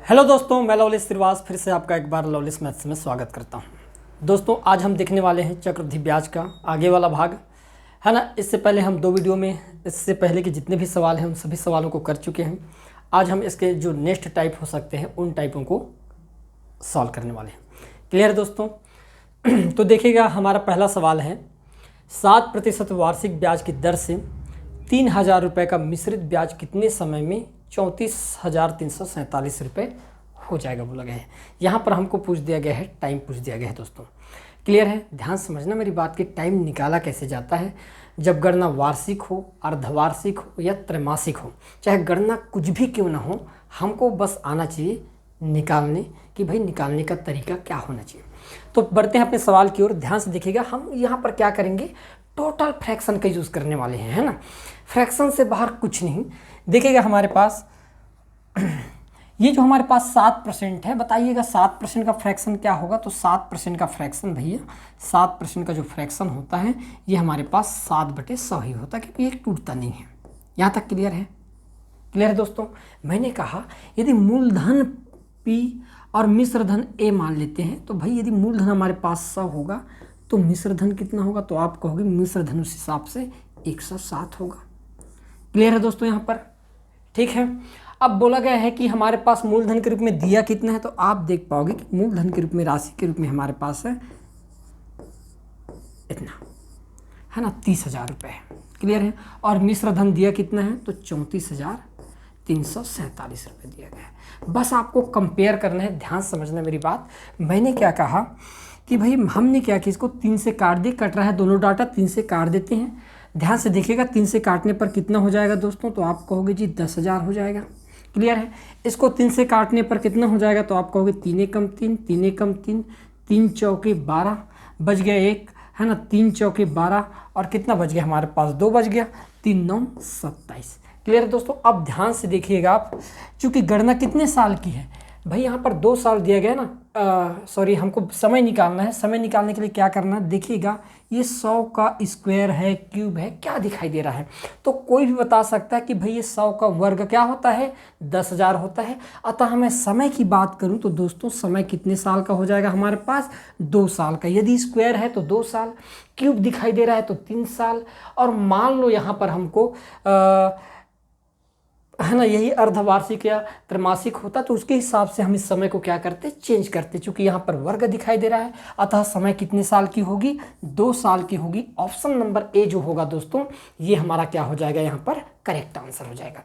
Hello दोस्तों, मैं लवलेश श्रीवास फिर से आपका एक बार लवलेश मैथ्स में स्वागत करता हूं। दोस्तों आज हम देखने वाले हैं चक्रवृद्धि ब्याज का आगे वाला भाग, है ना। इससे पहले हम दो वीडियो में इससे पहले के जितने भी सवाल हैं उन सभी सवालों को कर चुके हैं। आज हम इसके जो नेक्स्ट टाइप हो सकते हैं उन टाइपों को सॉल्व करने वाले हैं। क्लियर है दोस्तों? तो देखिएगा, हमारा पहला सवाल है 7% वार्षिक ब्याज की दर से 3,000 रुपये का मिश्रित ब्याज कितने समय में 34,347 रुपये हो जाएगा बोला गया है। यहाँ पर हमको पूछ दिया गया है, टाइम पूछ दिया गया है। दोस्तों क्लियर है? ध्यान समझना मेरी बात की, टाइम निकाला कैसे जाता है जब गणना वार्षिक हो, अर्धवार्षिक हो या त्रैमासिक हो, चाहे गणना कुछ भी क्यों ना हो, हमको बस आना चाहिए निकालने कि भाई निकालने का तरीका क्या होना चाहिए। तो बढ़ते हैं अपने सवाल की ओर। ध्यान से देखिएगा, हम यहाँ पर क्या करेंगे, टोटल फ्रैक्शन का यूज़ करने वाले हैं, है ना। फ्रैक्शन से बाहर कुछ नहीं। देखिएगा हमारे पास ये जो हमारे पास 7% है, बताइएगा 7% का फ्रैक्शन क्या होगा। तो 7% का फ्रैक्शन भैया, 7% का जो फ्रैक्शन होता है ये हमारे पास 7/100 ही होता है, क्योंकि ये टूटता नहीं है। यहाँ तक क्लियर है? क्लियर है दोस्तों? मैंने कहा यदि मूलधन P और मिश्रधन A मान लेते हैं, तो भाई यदि मूलधन हमारे पास 100 होगा तो मिश्रधन कितना होगा, तो आप कहोगे मिश्रधन उस हिसाब से 107 होगा। क्लियर है दोस्तों यहाँ पर? ठीक है। अब बोला गया है कि हमारे पास मूलधन के रूप में दिया कितना है, तो आप देख पाओगे कि मूलधन के रूप में, राशि के रूप में हमारे पास है इतना, है ना, 30,000 रुपये। क्लियर है? और मिश्रधन दिया कितना है, तो 34,347 रुपये दिया गया है। बस आपको कंपेयर करना है। ध्यान समझना मेरी बात। मैंने क्या कहा कि भाई हमने क्या कि इसको 3 से काट दिए, कट रहा है दोनों डाटा, 3 से काट देते हैं। ध्यान से देखिएगा, 3 से काटने पर कितना हो जाएगा दोस्तों, तो आप कहोगे जी 10,000 हो जाएगा। क्लियर है? इसको 3 से काटने पर कितना हो जाएगा, तो आप कहोगे 3 एकम 3, 3 एकम 3, 3 चौके 12, बच गया 1, है ना, 3 चौके 12, और कितना बच गया हमारे पास, 2 बच गया, 3 9 27। क्लियर है दोस्तों? अब ध्यान से देखिएगा आप, चूँकि गणना कितने साल की है भाई, यहाँ पर 2 साल दिया गया ना, सॉरी, हमको समय निकालना है। समय निकालने के लिए क्या करना है, देखिएगा ये 100 का स्क्वायर है, क्यूब है, क्या दिखाई दे रहा है। तो कोई भी बता सकता है कि भाई ये 100 का वर्ग क्या होता है, 10,000 होता है। अतः मैं समय की बात करूं तो दोस्तों समय कितने साल का हो जाएगा हमारे पास, 2 साल का। यदि स्क्वायर है तो 2 साल, क्यूब दिखाई दे रहा है तो 3 साल, और मान लो यहाँ पर हमको है ना, यही अर्धवार्षिक या त्रैमासिक होता तो उसके हिसाब से हम इस समय को क्या करते, चेंज करते। चूंकि यहाँ पर वर्ग दिखाई दे रहा है, अतः समय कितने साल की होगी, 2 साल की होगी। ऑप्शन नंबर ए जो होगा दोस्तों, ये हमारा क्या हो जाएगा, यहाँ पर करेक्ट आंसर हो जाएगा।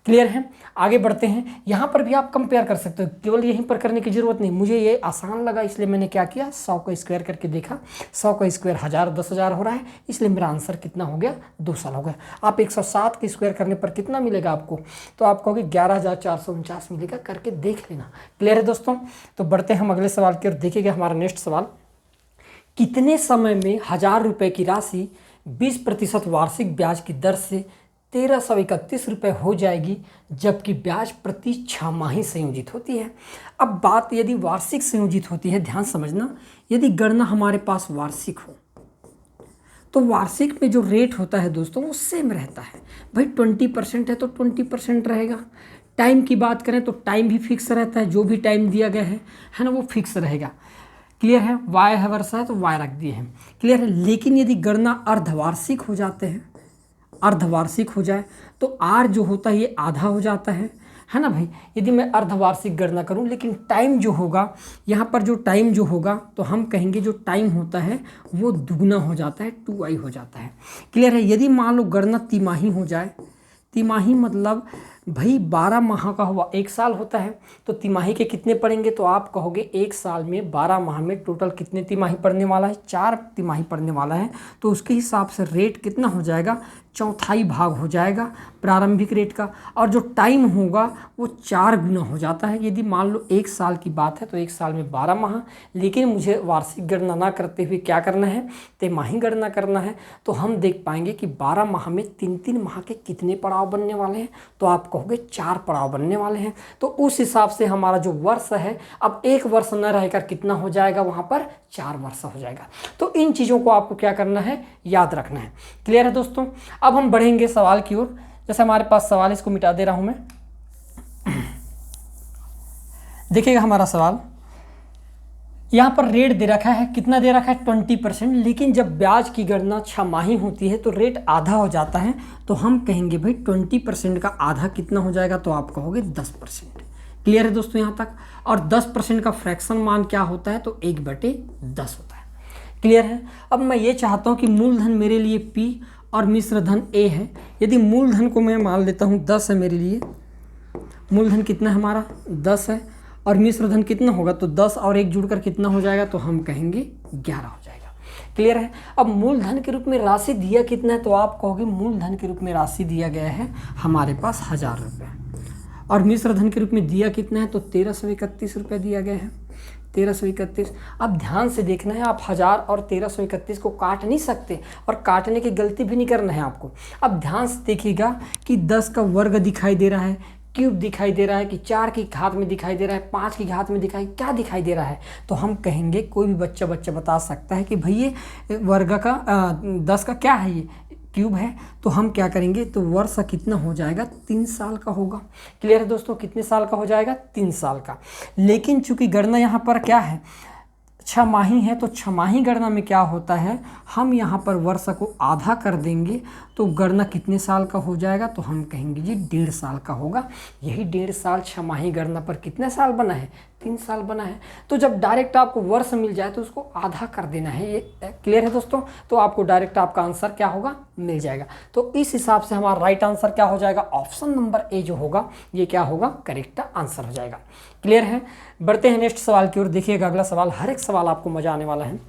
क्लियर है? आगे बढ़ते हैं। यहाँ पर भी आप कंपेयर कर सकते हो, केवल यहीं पर करने की जरूरत नहीं। मुझे ये आसान लगा इसलिए मैंने क्या किया, 100 का स्क्वायर करके देखा। 100 का स्क्वायर 1000 10,000 हो रहा है, इसलिए मेरा आंसर कितना हो गया, 2 साल हो गया। आप 107 के स्क्वायर करने पर कितना मिलेगा आपको, तो आप कहोगे 11,449 मिलेगा। करके देख लेना। क्लियर है दोस्तों? तो बढ़ते हैं हम अगले सवाल की ओर। देखिएगा हमारा नेक्स्ट सवाल, कितने समय में 1,000 रुपये की राशि 20% वार्षिक ब्याज की दर से 1,331 रुपये हो जाएगी, जबकि ब्याज प्रति 6 संयोजित होती है। अब बात यदि वार्षिक संयोजित होती है, ध्यान समझना, यदि गणना हमारे पास वार्षिक हो तो वार्षिक में जो रेट होता है दोस्तों वो सेम रहता है। भाई 20% है तो 20% रहेगा। टाइम की बात करें तो टाइम भी फिक्स रहता है, जो भी टाइम दिया गया है ना, वो फिक्स रहेगा। क्लियर है? वाई है वर्षा है तो वाई रख दिए हैं। क्लियर है? लेकिन यदि गणना अर्धवार्षिक हो जाते हैं, अर्धवार्षिक हो जाए तो आर जो होता है ये आधा हो जाता है ना भाई। यदि मैं अर्धवार्षिक गणना करूं, लेकिन टाइम जो होगा, यहाँ पर जो टाइम जो होगा, तो हम कहेंगे जो टाइम होता है वो दुगना हो जाता है, 2i हो जाता है। क्लियर है? यदि मान लो गणना तिमाही हो जाए, तिमाही मतलब भाई 12 माह का हुआ, 1 साल होता है, तो तिमाही के कितने पड़ेंगे, तो आप कहोगे 1 साल में 12 माह में टोटल कितने तिमाही पड़ने वाला है, 4 तिमाही पड़ने वाला है। तो उसके हिसाब से रेट कितना हो जाएगा, 1/4 भाग हो जाएगा प्रारंभिक रेट का, और जो टाइम होगा वो 4 गुना हो जाता है। यदि मान लो 1 साल की बात है तो 1 साल में 12 माह, लेकिन मुझे वार्षिक गणना ना करते हुए क्या करना है, तिमाही गणना करना है। तो हम देख पाएंगे कि 12 माह में 3-3 माह के कितने पड़ाव बनने वाले हैं, तो आप कहोगे 4 पड़ाव बनने वाले हैं। तो उस हिसाब से हमारा जो वर्ष है, अब 1 वर्ष न रहकर कितना हो जाएगा, वहाँ पर 4 वर्ष हो जाएगा। तो इन चीज़ों को आपको क्या करना है, याद रखना है। क्लियर है दोस्तों? अब हम बढ़ेंगे सवाल की ओर। जैसे हमारे पास सवाल, इसको मिटा दे रहा हूं मैं। देखिएगा हमारा सवाल, यहाँ पर रेट दे रखा है, कितना दे रखा है 20%, लेकिन जब ब्याज की गणना छमाही होती है तो रेट आधा हो जाता है। तो हम कहेंगे भाई 20% का आधा कितना हो जाएगा, तो आप कहोगे 10%। क्लियर है दोस्तों यहाँ तक। और 10% का फ्रैक्शन मान क्या होता है, तो 1/10 होता है। क्लियर है। अब मैं ये चाहता हूँ कि मूलधन मेरे लिए P और मिश्र धन A है। यदि मूलधन को मैं मान लेता हूँ 10 है मेरे लिए, मूलधन कितना है हमारा 10 है, और मिश्र धन कितना होगा, तो 10 और 1 जुड़कर कितना हो जाएगा, तो हम कहेंगे 11 हो जाएगा। क्लियर है। अब मूलधन के रूप में राशि दिया कितना है, तो आप कहोगे मूलधन के रूप में राशि दिया गया है हमारे पास 1000 रुपये, और मिश्र धन के रूप में दिया कितना है, तो 1331 रुपये दिया गया है, 1331। अब ध्यान से देखना है, आप 1000 और 1331 को काट नहीं सकते, और काटने की गलती भी नहीं करना है आपको। अब ध्यान से देखिएगा कि 10 का वर्ग दिखाई दे रहा है, क्यूब दिखाई दे रहा है, कि 4 की घात में दिखाई दे रहा है, 5 की घात में क्या दिखाई दे रहा है। तो हम कहेंगे, कोई भी बच्चा बता सकता है कि भाई ये वर्ग का 10 का क्या है, ये क्यूब है। तो हम क्या करेंगे, तो वर्ष कितना हो जाएगा, 3 साल का होगा। क्लियर है दोस्तों, कितने साल का हो जाएगा, 3 साल का। लेकिन चूंकि गणना यहाँ पर क्या है, छमाही है, तो छमाही गणना में क्या होता है, हम यहाँ पर वर्ष को आधा कर देंगे, तो गणना कितने साल का हो जाएगा, तो हम कहेंगे जी 1.5 साल का होगा। यही 1.5 साल छमाही गणना पर कितने साल बना है, 3 साल बना है। तो जब डायरेक्ट आपको वर्ष मिल जाए तो उसको आधा कर देना है। ये क्लियर है दोस्तों। तो आपको डायरेक्ट आपका आंसर क्या होगा, मिल जाएगा। तो इस हिसाब से हमारा राइट आंसर क्या हो जाएगा, ऑप्शन नंबर ए जो होगा ये क्या होगा, करेक्ट आंसर हो जाएगा। क्लियर है। बढ़ते हैं नेक्स्ट सवाल की ओर। देखिएगा अगला सवाल, हर एक सवाल आपको मजा आने वाला है।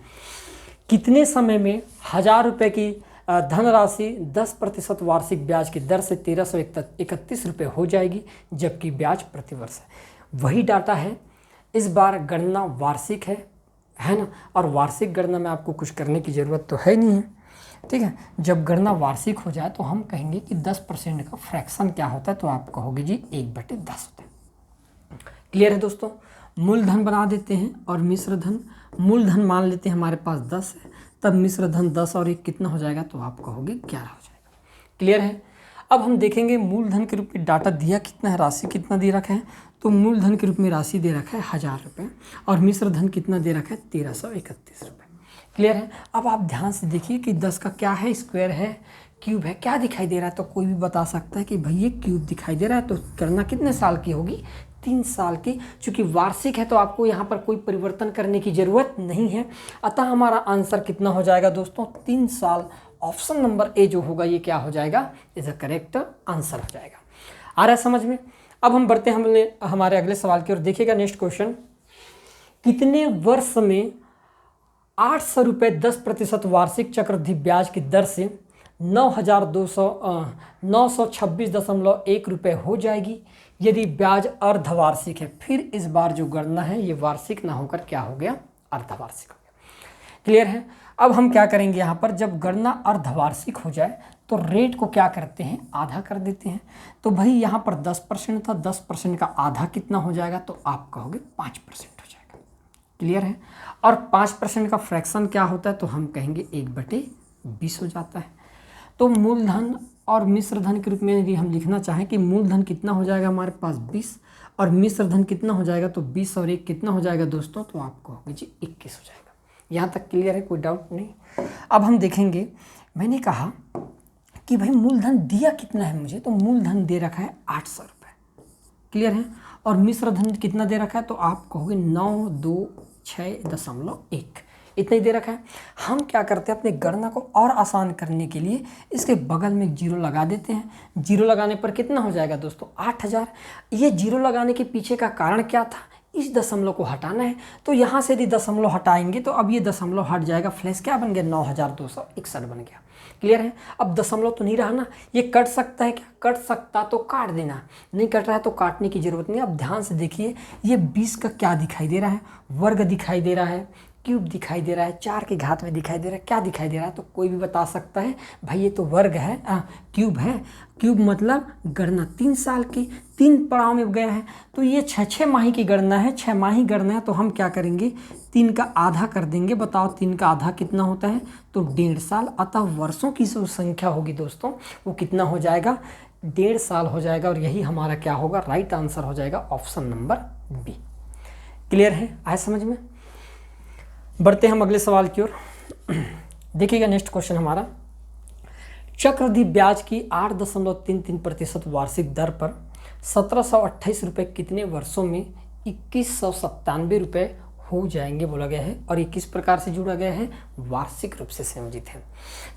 कितने समय में 1000 रुपये की धनराशि 10% वार्षिक ब्याज की दर से 1331 रुपये हो जाएगी, जबकि ब्याज प्रतिवर्ष है। वही डाटा है, इस बार गणना वार्षिक है ना, और वार्षिक गणना में आपको कुछ करने की ज़रूरत तो है नहीं है। ठीक है। जब गणना वार्षिक हो जाए तो हम कहेंगे कि 10% का फ्रैक्शन क्या होता है, तो आप कहोगे जी 1/10 होता है। क्लियर है दोस्तों। मूलधन बना देते हैं और मिश्र धन, मूलधन मान लेते हैं हमारे पास 10 है, तब मिश्र धन 10 और 1 कितना हो जाएगा, तो आप कहोगे 11 हो जाएगा। क्लियर है। अब हम देखेंगे मूलधन के रूप में डाटा दिया कितना है, राशि कितना दे रखा है, तो मूलधन के रूप में राशि दे रखा है 1000 रुपये, और मिश्र धन कितना दे रखा है 1331 रुपये। क्लियर है। अब आप ध्यान से देखिए कि 10 का क्या है, स्क्वायर है, क्यूब है, क्या दिखाई दे रहा है, तो कोई भी बता सकता है कि भाई ये क्यूब दिखाई दे रहा है, तो गणना कितने साल की होगी, 3 साल की। चूंकि वार्षिक है तो आपको यहाँ पर कोई परिवर्तन करने की ज़रूरत नहीं है, अतः हमारा आंसर कितना हो जाएगा दोस्तों, 3 साल। ऑप्शन नंबर ए जो होगा ये क्या हो जाएगा, इज अ करेक्ट आंसर हो जाएगा। आ रहा है समझ में। अब हम बढ़ते हैं हमारे अगले सवाल की ओर। देखिएगा नेक्स्ट क्वेश्चन, कितने वर्ष में 800 रुपये 10% वार्षिक चक्रवृद्धि ब्याज की दर से 9,926.1 रुपये हो जाएगी, यदि ब्याज अर्धवार्षिक है। फिर इस बार जो गणना है ये वार्षिक ना होकर क्या हो गया, अर्धवार्षिक हो गया। क्लियर है। अब हम क्या करेंगे, यहाँ पर जब गणना अर्धवार्षिक हो जाए तो रेट को क्या करते हैं, आधा कर देते हैं। तो भाई यहाँ पर 10% था, 10% का आधा कितना हो जाएगा, तो आप कहोगे 5% हो जाएगा। क्लियर है। और 5% का फ्रैक्शन क्या होता है, तो हम कहेंगे 1/20 हो जाता है। तो मूलधन और मिश्र धन के रूप में यदि हम लिखना चाहें कि मूलधन कितना हो जाएगा हमारे पास 20, और मिश्र धन कितना हो जाएगा, तो 20 और 1 कितना हो जाएगा दोस्तों, तो आप कहोगे जी 21 हो जाएगा। यहाँ तक क्लियर है, कोई डाउट नहीं। अब हम देखेंगे, मैंने कहा कि भाई मूलधन दिया कितना है मुझे, तो मूलधन दे रखा है 800 रुपये। क्लियर है। और मिश्र धन कितना दे रखा है, तो आप कहोगे 926.1, इतना ही दे रखा है। हम क्या करते हैं, अपने गणना को और आसान करने के लिए इसके बगल में एक जीरो लगा देते हैं। जीरो लगाने पर कितना हो जाएगा दोस्तों, 8000। ये जीरो लगाने के पीछे का कारण क्या था, इस दशमलव को हटाना है। तो यहाँ से यदि दशमलव हटाएंगे तो अब ये दशमलव हट जाएगा, फ्लैश क्या बन गया, 9261 बन गया। क्लियर है। अब दशमलव तो नहीं रहा ना, ये कट सकता है क्या, कट सकता तो काट देना, नहीं कट रहा है तो काटने की जरूरत नहीं। अब ध्यान से देखिए, ये 20 का क्या दिखाई दे रहा है, वर्ग दिखाई दे रहा है, क्यूब दिखाई दे रहा है, 4 की घात में दिखाई दे रहा है, क्या दिखाई दे रहा है, तो कोई भी बता सकता है भाई ये तो वर्ग है, क्यूब है। क्यूब मतलब गणना 3 साल की, 3 पड़ाव में गया है, तो ये 6 माही की गणना है, 6 माही गणना है। तो हम क्या करेंगे, 3 का आधा कर देंगे। बताओ 3 का आधा कितना होता है, तो 1.5 साल। अतः वर्षों की जो संख्या होगी दोस्तों वो कितना हो जाएगा, 1.5 साल हो जाएगा। और यही हमारा क्या होगा, राइट आंसर हो जाएगा ऑप्शन नंबर बी। क्लियर है, आए समझ में। बढ़ते हम अगले सवाल की ओर। देखिएगा नेक्स्ट क्वेश्चन हमारा, चक्रवृद्धि ब्याज की 8.33% वार्षिक दर पर 1728 रुपये कितने वर्षों में 2197 रुपये हो जाएंगे बोला गया है, और ये किस प्रकार से जुड़ा गया है, वार्षिक रूप से संयोजित है।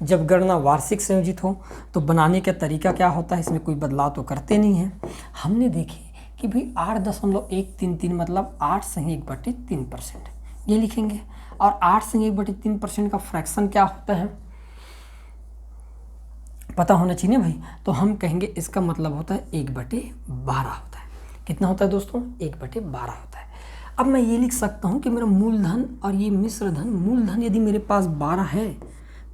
जब गणना वार्षिक संयोजित हो तो बनाने का तरीका क्या होता है, इसमें कोई बदलाव तो करते नहीं हैं। हमने देखे कि भाई 8.133 मतलब 8/1/3% ये लिखेंगे, और 8/1/3% का फ्रैक्शन क्या होता है पता होना चाहिए भाई, तो हम कहेंगे इसका मतलब होता है 1/12 होता है। कितना होता है दोस्तों, 1/12 होता है। अब मैं ये लिख सकता हूँ कि मेरा मूलधन और ये मिश्र धन, मूलधन यदि मेरे पास 12 है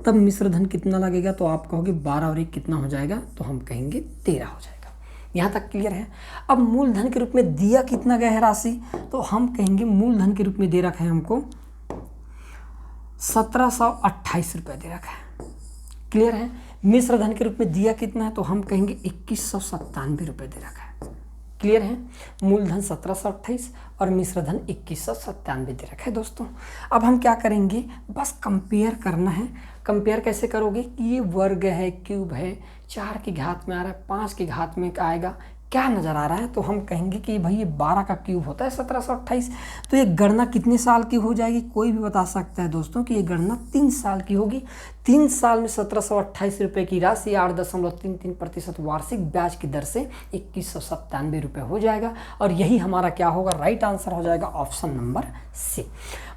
तब मिश्र धन कितना लगेगा, तो आप कहोगे 12 और 1 कितना हो जाएगा, तो हम कहेंगे 13 हो जाएगा। यहाँ तक क्लियर है। अब मूलधन के रूप में दिया कितना गया है राशि, तो हम कहेंगे मूलधन के रूप में दे रखा है हमको 1728 रुपये दे रखा है। क्लियर है। मिश्र धन के रूप में दिया कितना है, तो हम कहेंगे 2197 रुपये दे रखा है। क्लियर है। मूलधन 1728 और मिश्र धन 2197 दे रखा है दोस्तों। अब हम क्या करेंगे, बस कंपेयर करना है। कंपेयर कैसे करोगे कि ये वर्ग है, क्यूब है, 4 की घात में आ रहा है, 5 की घात में आएगा, क्या नज़र आ रहा है, तो हम कहेंगे कि भाई ये 12 का क्यूब होता है 1728। तो ये गणना कितने साल की हो जाएगी, कोई भी बता सकता है दोस्तों कि ये गणना 3 साल की होगी। 3 साल में 1728 रुपये की राशि 8.33% वार्षिक ब्याज की दर से 2197 रुपये हो जाएगा, और यही हमारा क्या होगा, राइट आंसर हो जाएगा ऑप्शन नंबर सी।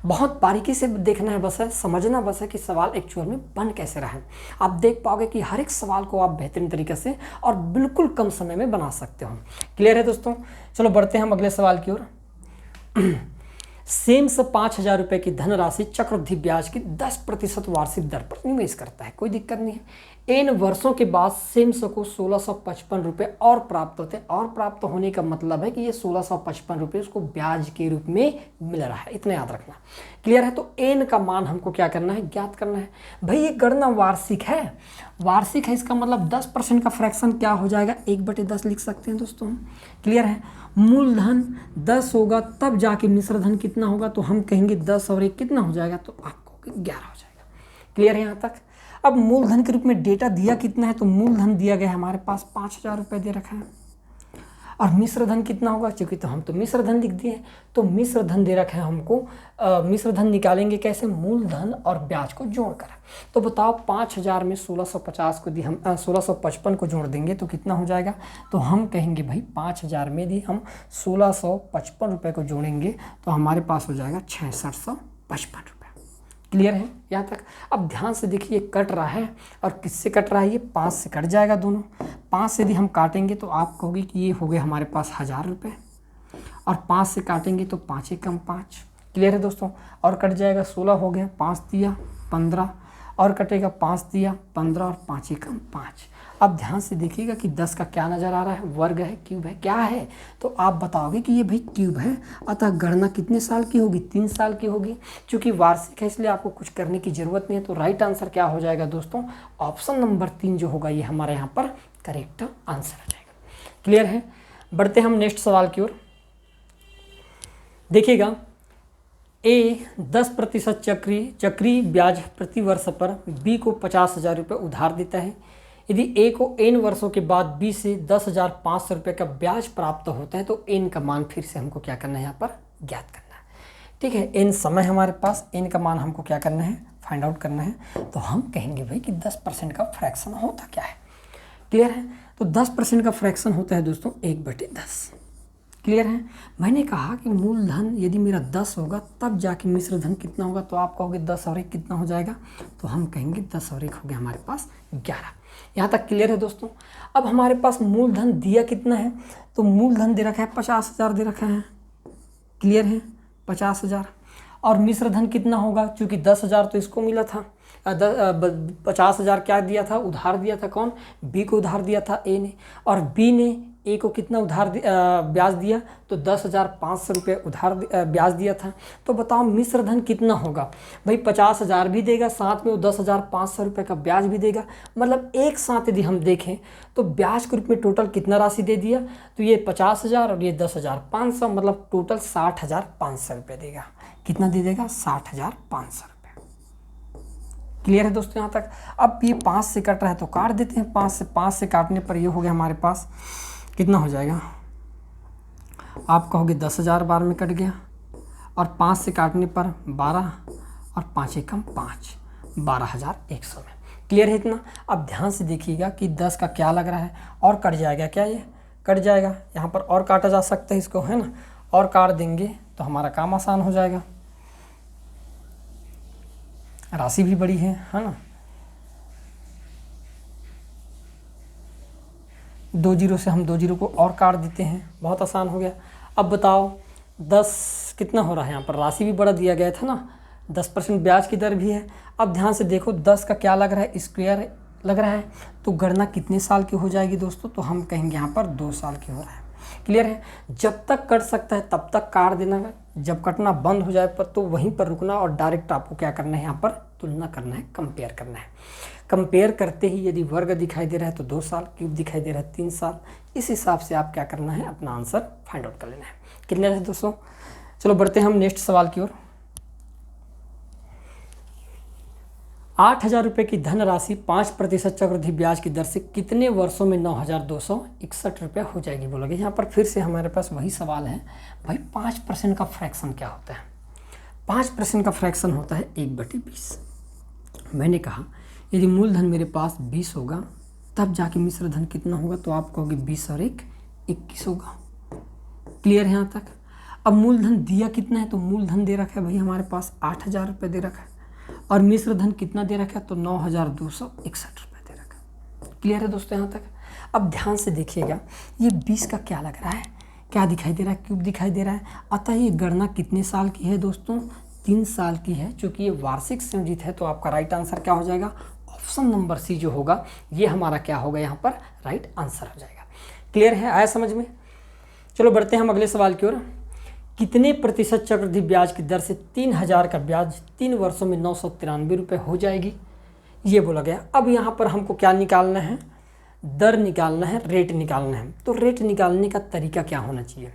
बहुत बारीकी से देखना है, बस है समझना बस है कि सवाल एक्चुअल में बन कैसे रहा है। आप देख पाओगे कि हर एक सवाल को आप बेहतरीन तरीके से और बिल्कुल कम समय में बना सकते हो। क्लियर है दोस्तों। चलो बढ़ते हैं हम अगले सवाल की ओर। सेम से 5000 रुपये की धनराशि चक्रवृद्धि ब्याज की 10% वार्षिक दर पर निवेश करता है, कोई दिक्कत नहीं है। इन वर्षों के बाद सेम्स को 1655 रुपये और प्राप्त होते हैं, और प्राप्त होने का मतलब है कि ये 1655 रुपये उसको ब्याज के रूप में मिल रहा है, इतना याद रखना। क्लियर है। तो एन का मान हमको क्या करना है, ज्ञात करना है। भाई ये गणना वार्षिक है, वार्षिक है, इसका मतलब 10% का फ्रैक्शन क्या हो जाएगा, 1/10 लिख सकते हैं दोस्तों हम। क्लियर है। मूलधन 10 होगा तब जाके मिश्र धन कितना होगा, तो हम कहेंगे 10 और 1 कितना हो जाएगा, तो आपको 11 हो जाएगा। क्लियर है यहाँ तक। अब मूलधन के रूप में डेटा दिया कितना है, तो मूलधन दिया गया है हमारे पास 5000 रुपये दे रखा है, और मिश्र धन कितना होगा, क्योंकि तो हम तो मिश्र धन लिख दिए, तो मिश्र धन दे रखा है हमको। मिश्र धन निकालेंगे कैसे, मूलधन और ब्याज को जोड़कर। तो बताओ 5000 में 1650 को दी हम 1655 को जोड़ देंगे तो कितना हो जाएगा, तो हम कहेंगे भाई 5000 में दी हम 1655 रुपये को जोड़ेंगे तो हमारे पास हो जाएगा 6655 रुपये। क्लियर है यहाँ तक। अब ध्यान से देखिए कट रहा है, और किससे कट रहा है, ये 5 से कट जाएगा दोनों। 5 से यदि हम काटेंगे तो आप कहोगे कि ये हो गए हमारे पास 1000 रुपये, और 5 से काटेंगे तो 5 एकम 5। क्लियर है दोस्तों। और कट जाएगा 16 हो गया, 5 दिया 15, और कटेगा 5 दिया 15, और 5 एकम 5। अब ध्यान से देखिएगा कि 10 का क्या नज़र आ रहा है, वर्ग है, क्यूब है, क्या है, तो आप बताओगे कि ये भाई क्यूब है। अतः गणना कितने साल की होगी, 3 साल की होगी। चूंकि वार्षिक है इसलिए आपको कुछ करने की ज़रूरत नहीं है, तो राइट आंसर क्या हो जाएगा दोस्तों, ऑप्शन नंबर 3 जो होगा ये हमारे यहाँ पर करेक्ट आंसर हो जाएगा। क्लियर है। बढ़ते हम नेक्स्ट सवाल की ओर। देखिएगा, ए 10% चक्री ब्याज प्रति वर्ष पर बी को 50,000 रुपये उधार देता है। यदि ए को n वर्षों के बाद बी से 10,500 रुपये का ब्याज प्राप्त होता है तो n का मान फिर से हमको क्या करना है, यहाँ पर ज्ञात करना है। ठीक है। n समय हमारे पास, n का मान हमको क्या करना है, फाइंड आउट करना है। तो हम कहेंगे भाई कि 10% का फ्रैक्शन होता क्या है। क्लियर है। तो 10% का फ्रैक्शन होता है दोस्तों 1/10। क्लियर है। मैंने कहा कि मूलधन यदि मेरा 10 होगा तब जाके मिश्र धन कितना होगा, तो आप कहोगे 10 और 1 कितना हो जाएगा, तो हम कहेंगे 10 और 1 हो गया हमारे पास 11। यहाँ तक क्लियर है दोस्तों। अब हमारे पास मूलधन दिया कितना है, तो मूलधन दे रखा है 50,000 दे रखा है। क्लियर है, 50,000। और मिश्र धन कितना होगा, चूँकि 10,000 तो इसको मिला था, 50,000 क्या दिया था, उधार दिया था, कौन, बी को उधार दिया था ए ने, और बी ने ए को कितना ब्याज दिया, तो 10,500 रुपये उधार ब्याज दिया था। तो बताओ मिश्र धन कितना होगा भाई, 50,000 भी देगा, साथ में वो 10,500 रुपये का ब्याज भी देगा। मतलब एक साथ यदि हम देखें तो ब्याज के रूप में टोटल कितना राशि दे दिया, तो ये 50,000 और ये 10,500, मतलब टोटल 60,500 रुपये देगा। कितना दे देगा, 60,500 रुपये। क्लियर है दोस्तों यहाँ तक। अब ये 5 से कट रहा है तो काट देते हैं, 5 से काटने पर ये हो गया हमारे पास कितना हो जाएगा, आप कहोगे 10,000 बार में कट गया, और 5 से काटने पर 12 और 5 एकम 5, 12,100 में। क्लियर है इतना। अब ध्यान से देखिएगा कि 10 का क्या लग रहा है, और कट जाएगा क्या, ये कट जाएगा, यहाँ पर और काटा जा सकता है इसको, है ना, और काट देंगे तो हमारा काम आसान हो जाएगा। राशि भी बड़ी है ना, 2 जीरो से हम 2 जीरो को और काट देते हैं, बहुत आसान हो गया। अब बताओ 10 कितना हो रहा है, यहाँ पर राशि भी बड़ा दिया गया था ना, 10% ब्याज की दर भी है। अब ध्यान से देखो 10 का क्या लग रहा है, स्क्वायर लग रहा है, तो गणना कितने साल की हो जाएगी दोस्तों, तो हम कहेंगे यहाँ पर 2 साल की हो रहा है। क्लियर है। जब तक कट सकता है तब तक काट देना है, जब कटना बंद हो जाए पर तो वहीं पर रुकना, और डायरेक्ट आपको क्या करना है, यहाँ पर तुलना करना है, कंपेयर करना है। कंपेयर करते ही यदि वर्ग दिखाई दे रहा है तो 2 साल, क्यूब दिखाई दे रहा है 3 साल, इस हिसाब से आप क्या करना है, अपना आंसर फाइंड आउट कर लेना है। क्लियर है दोस्तों। चलो बढ़ते हैं हम नेक्स्ट सवाल की ओर। 8,000 रुपये की धनराशि 5% चक्रवृद्धि ब्याज की दर से कितने वर्षों में 9,261 रुपये हो जाएगी बोलोगे। यहाँ पर फिर से हमारे पास वही सवाल है भाई, 5% का फ्रैक्शन क्या होता है। 5% का फ्रैक्शन होता है 1/20। मैंने कहा यदि मूलधन मेरे पास 20 होगा तब जाके मिश्र धन कितना होगा, तो आप कहोगे 20 और 1 21 होगा। क्लियर है यहाँ तक। अब मूलधन दिया कितना है, तो मूलधन दे रखा है भाई हमारे पास 8,000 रुपये दे रखा है, और मिश्र धन कितना दे रखा है, तो 9,261 रुपये दे रखा है। क्लियर है दोस्तों यहाँ तक। अब ध्यान से देखिएगा, ये 20 का क्या लग रहा है, क्या दिखाई दे रहा है, क्यूब दिखाई दे रहा है। अतः ये गणना कितने साल की है दोस्तों, 3 साल की है। चूँकि ये वार्षिक संयोजित है तो आपका राइट आंसर क्या हो जाएगा, ऑप्शन नंबर सी जो होगा ये हमारा क्या होगा, यहाँ पर राइट आंसर हो जाएगा। क्लियर है, आया समझ में। चलो बढ़ते हैं हम अगले सवाल की ओर। कितने प्रतिशत चक्रवृद्धि ब्याज की दर से 3,000 का ब्याज 3 वर्षों में 993 रुपये हो जाएगी, ये बोला गया। अब यहाँ पर हमको क्या निकालना है, दर निकालना है, रेट निकालना है। तो रेट निकालने का तरीका क्या होना चाहिए,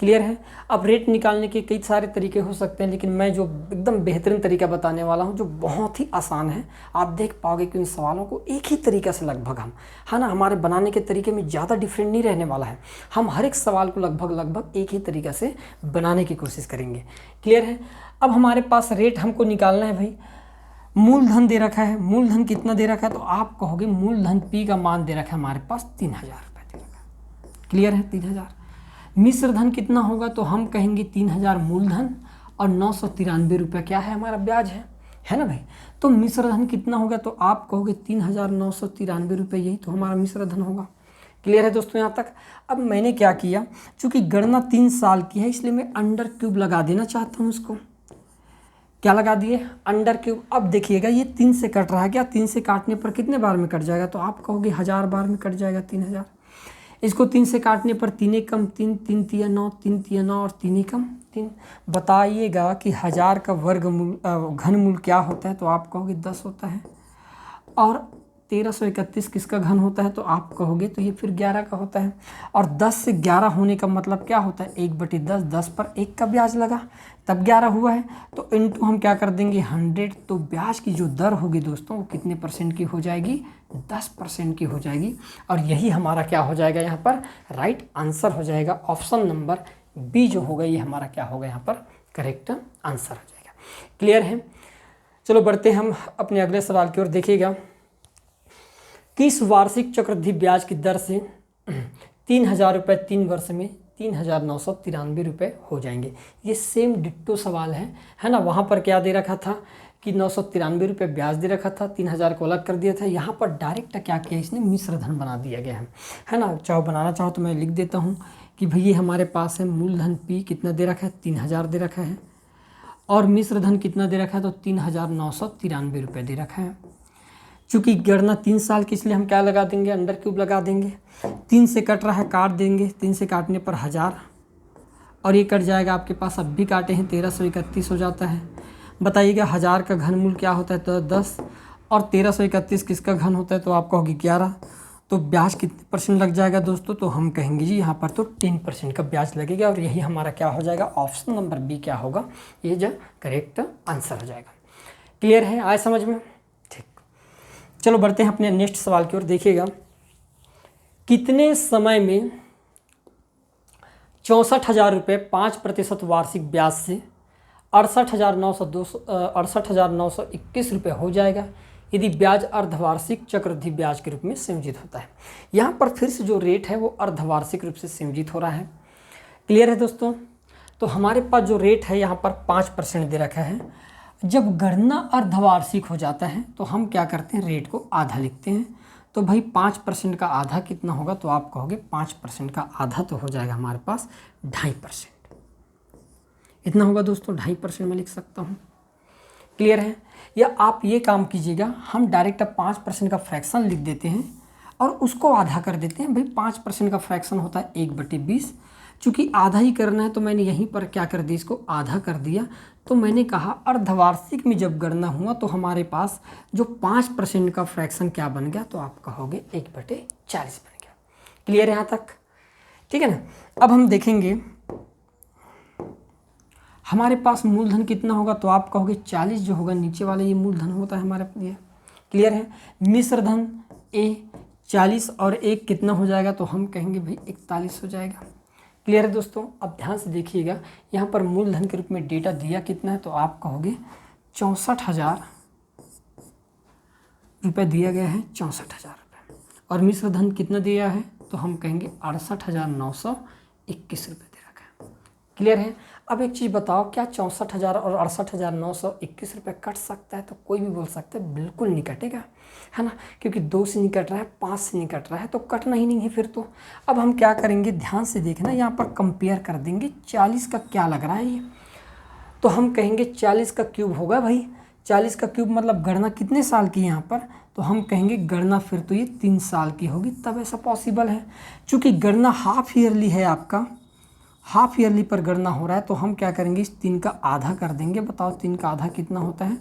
क्लियर है। अब रेट निकालने के कई सारे तरीके हो सकते हैं, लेकिन मैं जो एकदम बेहतरीन तरीका बताने वाला हूँ जो बहुत ही आसान है, आप देख पाओगे कि इन सवालों को एक ही तरीका से लगभग हम, है ना, हमारे बनाने के तरीके में ज़्यादा डिफरेंट नहीं रहने वाला है। हम हर एक सवाल को लगभग एक ही तरीका से बनाने की कोशिश करेंगे। क्लियर है। अब हमारे पास रेट हमको निकालना है भाई, मूलधन दे रखा है, मूलधन कितना दे रखा है, तो आप कहोगे मूलधन P का मान दे रखा है हमारे पास 3,000 रुपये दे रखा है। क्लियर है, 3,000। मिश्र धन कितना होगा, तो हम कहेंगे 3,000 मूलधन और 993 रुपये क्या है, हमारा ब्याज है ना भाई। तो मिश्र धन कितना होगा, तो आप कहोगे 3,993 रुपये, यही तो हमारा मिश्र धन होगा। क्लियर है दोस्तों यहाँ तक। अब मैंने क्या किया, चूँकि गणना 3 साल की है इसलिए मैं अंडर क्यूब लगा देना चाहता हूँ। इसको क्या लगा दिए, अंडर क्यूब। अब देखिएगा ये 3 से कट रहा है, क्या 3 से काटने पर कितने बार में कट जाएगा, तो आप कहोगे 1000 बार में कट जाएगा 3,000। इसको 3 से काटने पर 3 एकम 3, 3 तिया 9, 3 तिया 9 और 3 एकम 3। बताइएगा कि 1000 का घनमूल क्या होता है, तो आप कहोगे 10 होता है। और 1331 किसका घन होता है, तो आप कहोगे तो ये फिर 11 का होता है। और 10 से 11 होने का मतलब क्या होता है, 1/10, 10 पर 1 का ब्याज लगा तब 11 हुआ है। तो इनटू हम क्या कर देंगे 100। तो ब्याज की जो दर होगी दोस्तों वो कितने % की हो जाएगी, 10% की हो जाएगी। और यही हमारा क्या हो जाएगा, यहाँ पर राइट आंसर हो जाएगा। ऑप्शन नंबर बी जो होगा ये हमारा क्या होगा, यहाँ पर करेक्ट आंसर हो जाएगा। क्लियर है। चलो बढ़ते हैं हम अपने अगले सवाल की ओर। देखिएगा, किस वार्षिक चक्रवृद्धि ब्याज की दर से 3,000 रुपये 3 वर्ष में 3,993 रुपये हो जाएंगे। ये सेम डिट्टो सवाल है ना। वहाँ पर क्या दे रखा था कि 993 रुपये ब्याज दे रखा था, 3,000 को अलग कर दिया था। यहाँ पर डायरेक्ट क्या किया इसने, मिश्र धन बना दिया गया है ना। चाहो बनाना चाहो तो मैं लिख देता हूँ कि भाई ये हमारे पास है मूलधन P कितना दे रखा है, 3,000 दे रखा है, और मिश्र धन कितना दे रखा है, तो 3,993 रुपये दे रखा है। चूँकि गणना 3 साल की, इसलिए हम क्या लगा देंगे, अंडर क्यूब लगा देंगे। 3 से कट रहा है, काट देंगे। 3 से काटने पर 1000 और ये कट जाएगा आपके पास, अब भी काटे हैं 1331 हो जाता है। बताइएगा 1000 का घनमूल क्या होता है, तो 10 और 1331 किसका घन होता है, तो आप कहोगे 11। तो ब्याज कितने परसेंट लग जाएगा दोस्तों, तो हम कहेंगे जी यहाँ पर तो 10% का ब्याज लगेगा और यही हमारा क्या हो जाएगा, ऑप्शन नंबर बी क्या होगा, ये जो करेक्ट आंसर हो जाएगा। क्लियर है, आए समझ में? ठीक, चलो बढ़ते हैं अपने नेक्स्ट सवाल की ओर। देखिएगा, कितने समय में 64,000 रुपये 5% वार्षिक ब्याज से 68,921 रुपये हो जाएगा यदि ब्याज अर्धवार्षिक चक्रवृद्धि ब्याज के रूप में संयोजित होता है। यहाँ पर फिर से जो रेट है वो अर्धवार्षिक रूप से संयोजित हो रहा है। क्लियर है दोस्तों? तो हमारे पास जो रेट है यहाँ पर 5% दे रखा है। जब गणना अर्धवार्षिक हो जाता है तो हम क्या करते हैं, रेट को आधा लिखते हैं। तो भाई 5% का आधा कितना होगा, तो आप कहोगे 5% का आधा तो हो जाएगा हमारे पास 2.5%। इतना होगा दोस्तों, 2.5% में लिख सकता हूँ। क्लियर है? या आप ये काम कीजिएगा, हम डायरेक्ट अब 5% का फ्रैक्शन लिख देते हैं और उसको आधा कर देते हैं। भाई 5% का फ्रैक्शन होता है 1/20। चूँकि आधा ही करना है तो मैंने यहीं पर क्या कर दिया, इसको आधा कर दिया। तो मैंने कहा अर्धवार्षिक में जब गणना हुआ तो हमारे पास जो 5% का फ्रैक्शन क्या बन गया, तो आप कहोगे 1/40 बन गया। क्लियर है यहाँ तक? ठीक है ना। अब हम देखेंगे हमारे पास मूलधन कितना होगा, तो आप कहोगे 40 जो होगा नीचे वाले, ये मूलधन होता है हमारे लिए। क्लियर है? मिश्र धन ए 40 और 1 कितना हो जाएगा, तो हम कहेंगे भाई 41 हो जाएगा। क्लियर है दोस्तों? अब ध्यान से देखिएगा, यहाँ पर मूलधन के रूप में डेटा दिया कितना है, तो आप कहोगे 64,000 रुपये दिया गया है, 64,000 रुपये। और मिश्र धन कितना दिया है, तो हम कहेंगे 68,921 रुपये दे रखा है। क्लियर है? अब एक चीज़ बताओ, क्या 64,000 और 68,921 रुपये कट सकता है? तो कोई भी बोल सकता है बिल्कुल नहीं कटेगा, है ना, क्योंकि 2 से नहीं कट रहा है, 5 से नहीं कट रहा है, तो कटना ही नहीं है फिर तो। अब हम क्या करेंगे, ध्यान से देखना, यहाँ पर कंपेयर कर देंगे 40 का क्या लग रहा है ये। तो हम कहेंगे 40 का क्यूब होगा भाई। 40 का क्यूब मतलब गणना कितने साल की यहाँ पर, तो हम कहेंगे गणना फिर तो ये 3 साल की होगी, तब ऐसा पॉसिबल है। चूँकि गणना हाफ ईयरली है, आपका हाफ ईयरली पर गणना हो रहा है, तो हम क्या करेंगे, इस 3 का आधा कर देंगे। बताओ 3 का आधा कितना होता है,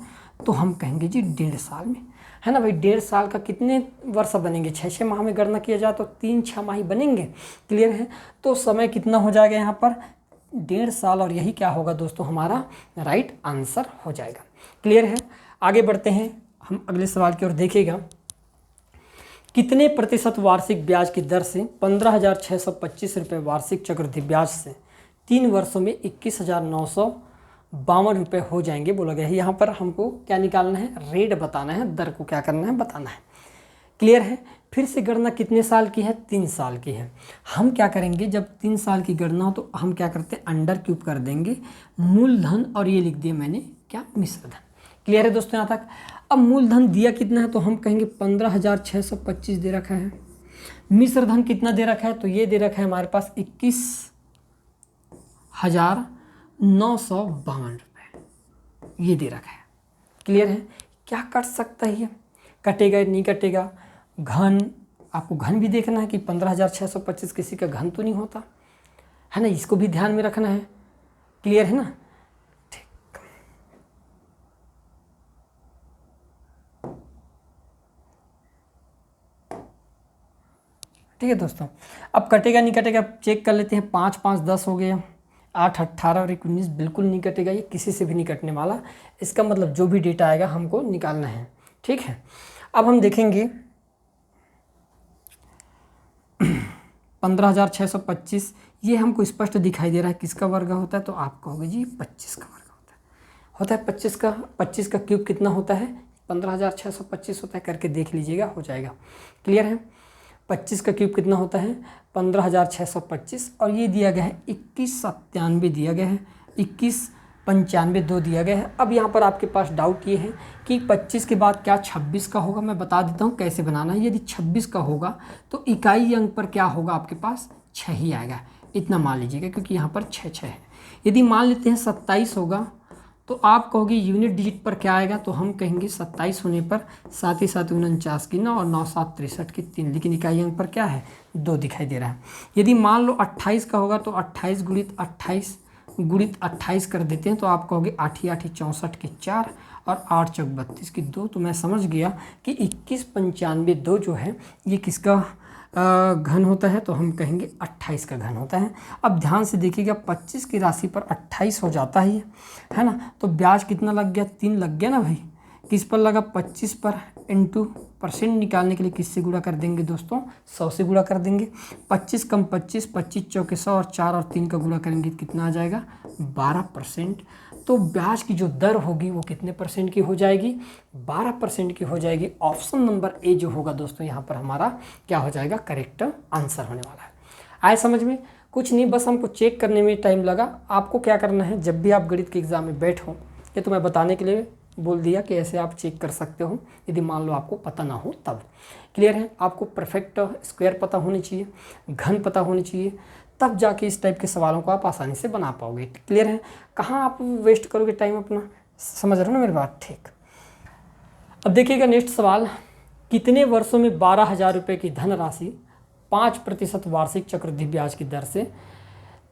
तो हम कहेंगे जी 1.5 साल में, है ना भाई। 1.5 साल का कितने वर्ष बनेंगे, 6 माह में गणना किया जाए तो 3 6 बनेंगे। क्लियर है? तो समय कितना हो जाएगा यहाँ पर, 1.5 साल, और यही क्या होगा दोस्तों, हमारा राइट आंसर हो जाएगा। क्लियर है? आगे बढ़ते हैं हम अगले सवाल की ओर। देखिएगा, कितने प्रतिशत वार्षिक ब्याज की दर से 15,625 रुपये वार्षिक चक्रवृद्धि ब्याज से 3 वर्षों में 21,952 रुपये हो जाएंगे बोला गया है। यहाँ पर हमको क्या निकालना है, रेट बताना है, दर को क्या करना है, बताना है। क्लियर है? फिर से गणना कितने साल की है, 3 साल की है। हम क्या करेंगे, जब 3 साल की गणना हो तो हम क्या करते हैं, अंडर क्यूब कर देंगे मूलधन, और ये लिख दिया मैंने क्या, मिश्र धन। क्लियर है दोस्तों यहाँ तक? अब मूलधन दिया कितना है, तो हम कहेंगे 15,625 दे रखा है। मिश्र धन कितना दे रखा है, तो ये दे रखा है हमारे पास 21,952 रुपये, ये दे रखा है। क्लियर है? क्या कट सकता है, ये कटेगा नहीं कटेगा। घन, आपको घन भी देखना है कि 15,625 किसी का घन तो नहीं होता, है ना, इसको भी ध्यान में रखना है। क्लियर है ना? ठीक है दोस्तों, अब कटेगा नहीं कटेगा चेक कर लेते हैं। 5 5 10 हो गया, 8 18 और 19 बिल्कुल नहीं कटेगा, ये किसी से भी नहीं कटने वाला। इसका मतलब जो भी डेटा आएगा हमको निकालना है। ठीक है, अब हम देखेंगे 15,625, ये हमको स्पष्ट दिखाई दे रहा है किसका वर्ग होता है, तो आप कहोगे जी 25 का वर्ग होता है 25 का क्यूब कितना होता है, 15,625 होता है, करके देख लीजिएगा, हो जाएगा। क्लियर है? 25 का क्यूब कितना होता है, 15,625, और ये दिया गया है 2197 दिया गया है, 2195 दिया गया है। अब यहाँ पर आपके पास डाउट ये है कि 25 के बाद क्या 26 का होगा, मैं बता देता हूँ कैसे बनाना है। यदि 26 का होगा तो इकाई अंक पर क्या होगा, आपके पास 6 ही आएगा, इतना मान लीजिएगा, क्योंकि यहाँ पर 6 6 है। यदि मान लेते हैं 27 होगा तो आप कहोगे यूनिट डिजिट पर क्या आएगा, तो हम कहेंगे 27 होने पर 7 ही 7 49 की 9 और 9 7 63 की 3, लेकिन इकाई अंक पर क्या है 2 दिखाई दे रहा है। यदि मान लो 28 का होगा तो 28 गुणित 28 कर देते हैं, तो आप कहोगे 8 ही 64 की 4 और 8 चौक 32 की 2। तो मैं समझ गया कि 2195 2 जो है ये किसका घन होता है, तो हम कहेंगे 28 का घन होता है। अब ध्यान से देखिएगा 25 की राशि पर 28 हो जाता है ना, तो ब्याज कितना लग गया 3 लग गया ना भाई, किस पर लगा 25 पर, इंटू परसेंट निकालने के लिए किससे गुणा कर देंगे दोस्तों 100 से गुणा कर देंगे। 25 कम 25, 25 चौके 100 और 4 और 3 का गुणा करेंगे कितना आ जाएगा 12%। तो ब्याज की जो दर होगी वो कितने परसेंट की हो जाएगी 12% की हो जाएगी। ऑप्शन नंबर ए जो होगा दोस्तों यहाँ पर हमारा क्या हो जाएगा करेक्ट आंसर होने वाला है। आए समझ में, कुछ नहीं बस हमको चेक करने में टाइम लगा। आपको क्या करना है, जब भी आप गणित के एग्जाम में बैठो, ये तो मैं बताने के लिए बोल दिया कि ऐसे आप चेक कर सकते हो यदि मान लो आपको पता ना हो तब। क्लियर है, आपको परफेक्ट स्क्वायर पता होनी चाहिए, घन पता होनी चाहिए, तब जाके इस टाइप के सवालों को आप आसानी से बना पाओगे। क्लियर है, कहाँ आप वेस्ट करोगे टाइम अपना, समझ रहे हो ना मेरी बात। ठीक, अब देखिएगा नेक्स्ट सवाल, कितने वर्षों में 12,000 रुपये की धनराशि 5% वार्षिक चक्रवृद्धि ब्याज की दर से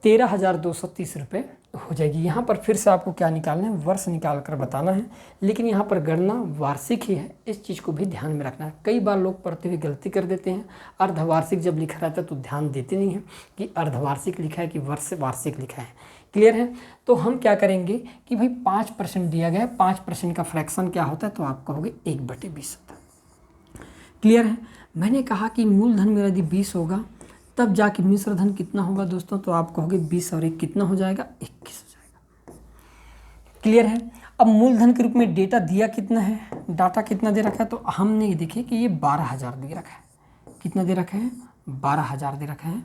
13,230 रुपये हो जाएगी। यहाँ पर फिर से आपको क्या निकालना है, वर्ष निकाल कर बताना है, लेकिन यहाँ पर गणना वार्षिक ही है, इस चीज़ को भी ध्यान में रखना है। कई बार लोग पढ़ते हुए गलती कर देते हैं, अर्धवार्षिक जब लिखा रहता है तो ध्यान देते नहीं हैं कि अर्धवार्षिक लिखा है कि वर्ष वार्षिक लिखा है। क्लियर है, तो हम क्या करेंगे कि भाई 5% दिया गया है, 5% का फ्रैक्शन क्या होता है, तो आप कहोगे 1/20 होता है। क्लियर है, मैंने कहा कि मूलधन मेरा यदि 20 होगा तब जाके मिश्र धन कितना होगा दोस्तों, तो आप कहोगे 20 और 1 कितना हो जाएगा 21 हो जाएगा। क्लियर है, अब मूलधन के रूप में डेटा दिया कितना है, डाटा कितना दे रखा है, तो हमने ये देखिए कि ये 12,000 दे रखा है, कितना दे रखा है 12,000 दे रखा है,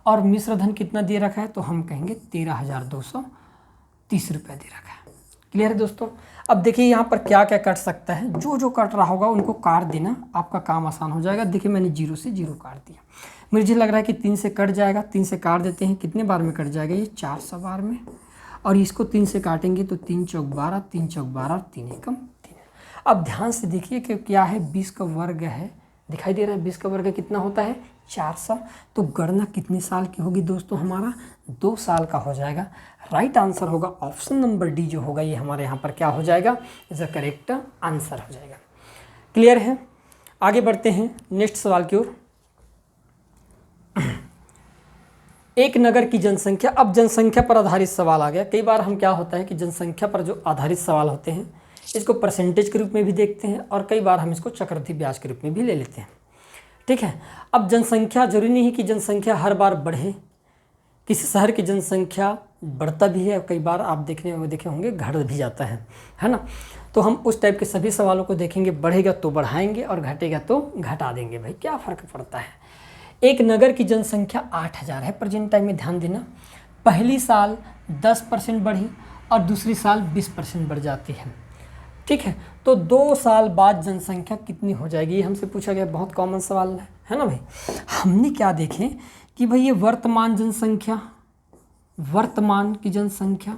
और मिश्र धन कितना दे रखा है, तो हम कहेंगे 13,230 रुपये दे रखा है। क्लियर है दोस्तों, अब देखिए यहाँ पर क्या क्या कट सकता है, जो जो कट रहा होगा उनको काट देना, आपका काम आसान हो जाएगा। देखिए मैंने 0 से 0 काट दिया, मुझे लग रहा है कि 3 से कट जाएगा, 3 से काट देते हैं, कितने बार में कट जाएगा ये 400 बार में, और इसको 3 से काटेंगे तो 3 चौक 12, 3 चौक 12 और 3 एकम 3। अब ध्यान से देखिए कि क्या है 20 का वर्ग है, दिखाई दे रहा है 20 का वर्ग कितना होता है 400। तो गणना कितने साल की होगी दोस्तों, हमारा 2 साल का हो जाएगा। राइट आंसर होगा ऑप्शन नंबर डी जो होगा, ये हमारे यहाँ पर क्या हो जाएगा इज अ करेक्ट आंसर हो जाएगा। क्लियर है, आगे बढ़ते हैं नेक्स्ट सवाल की ओर। एक नगर की जनसंख्या, अब जनसंख्या पर आधारित सवाल आ गया। कई बार हम क्या होता है कि जनसंख्या पर जो आधारित सवाल होते हैं इसको परसेंटेज के रूप में भी देखते हैं, और कई बार हम इसको चक्रवृद्धि ब्याज के रूप में भी ले लेते हैं। ठीक है, अब जनसंख्या जरूरी नहीं है कि जनसंख्या हर बार बढ़े, किसी शहर की जनसंख्या बढ़ता भी है, कई बार आप देखे होंगे घट भी जाता है ना। तो हम उस टाइप के सभी सवालों को देखेंगे, बढ़ेगा तो बढ़ाएंगे और घटेगा तो घटा देंगे, भाई क्या फ़र्क पड़ता है। एक नगर की जनसंख्या 8,000 है प्रेजेंट टाइम में, ध्यान देना। पहली साल 10% बढ़ी और दूसरी साल 20% बढ़ जाती है। ठीक है, तो 2 साल बाद जनसंख्या कितनी हो जाएगी, ये हमसे पूछा गया, बहुत कॉमन सवाल है ना भाई। हमने क्या देखें कि भाई ये वर्तमान जनसंख्या, वर्तमान की जनसंख्या,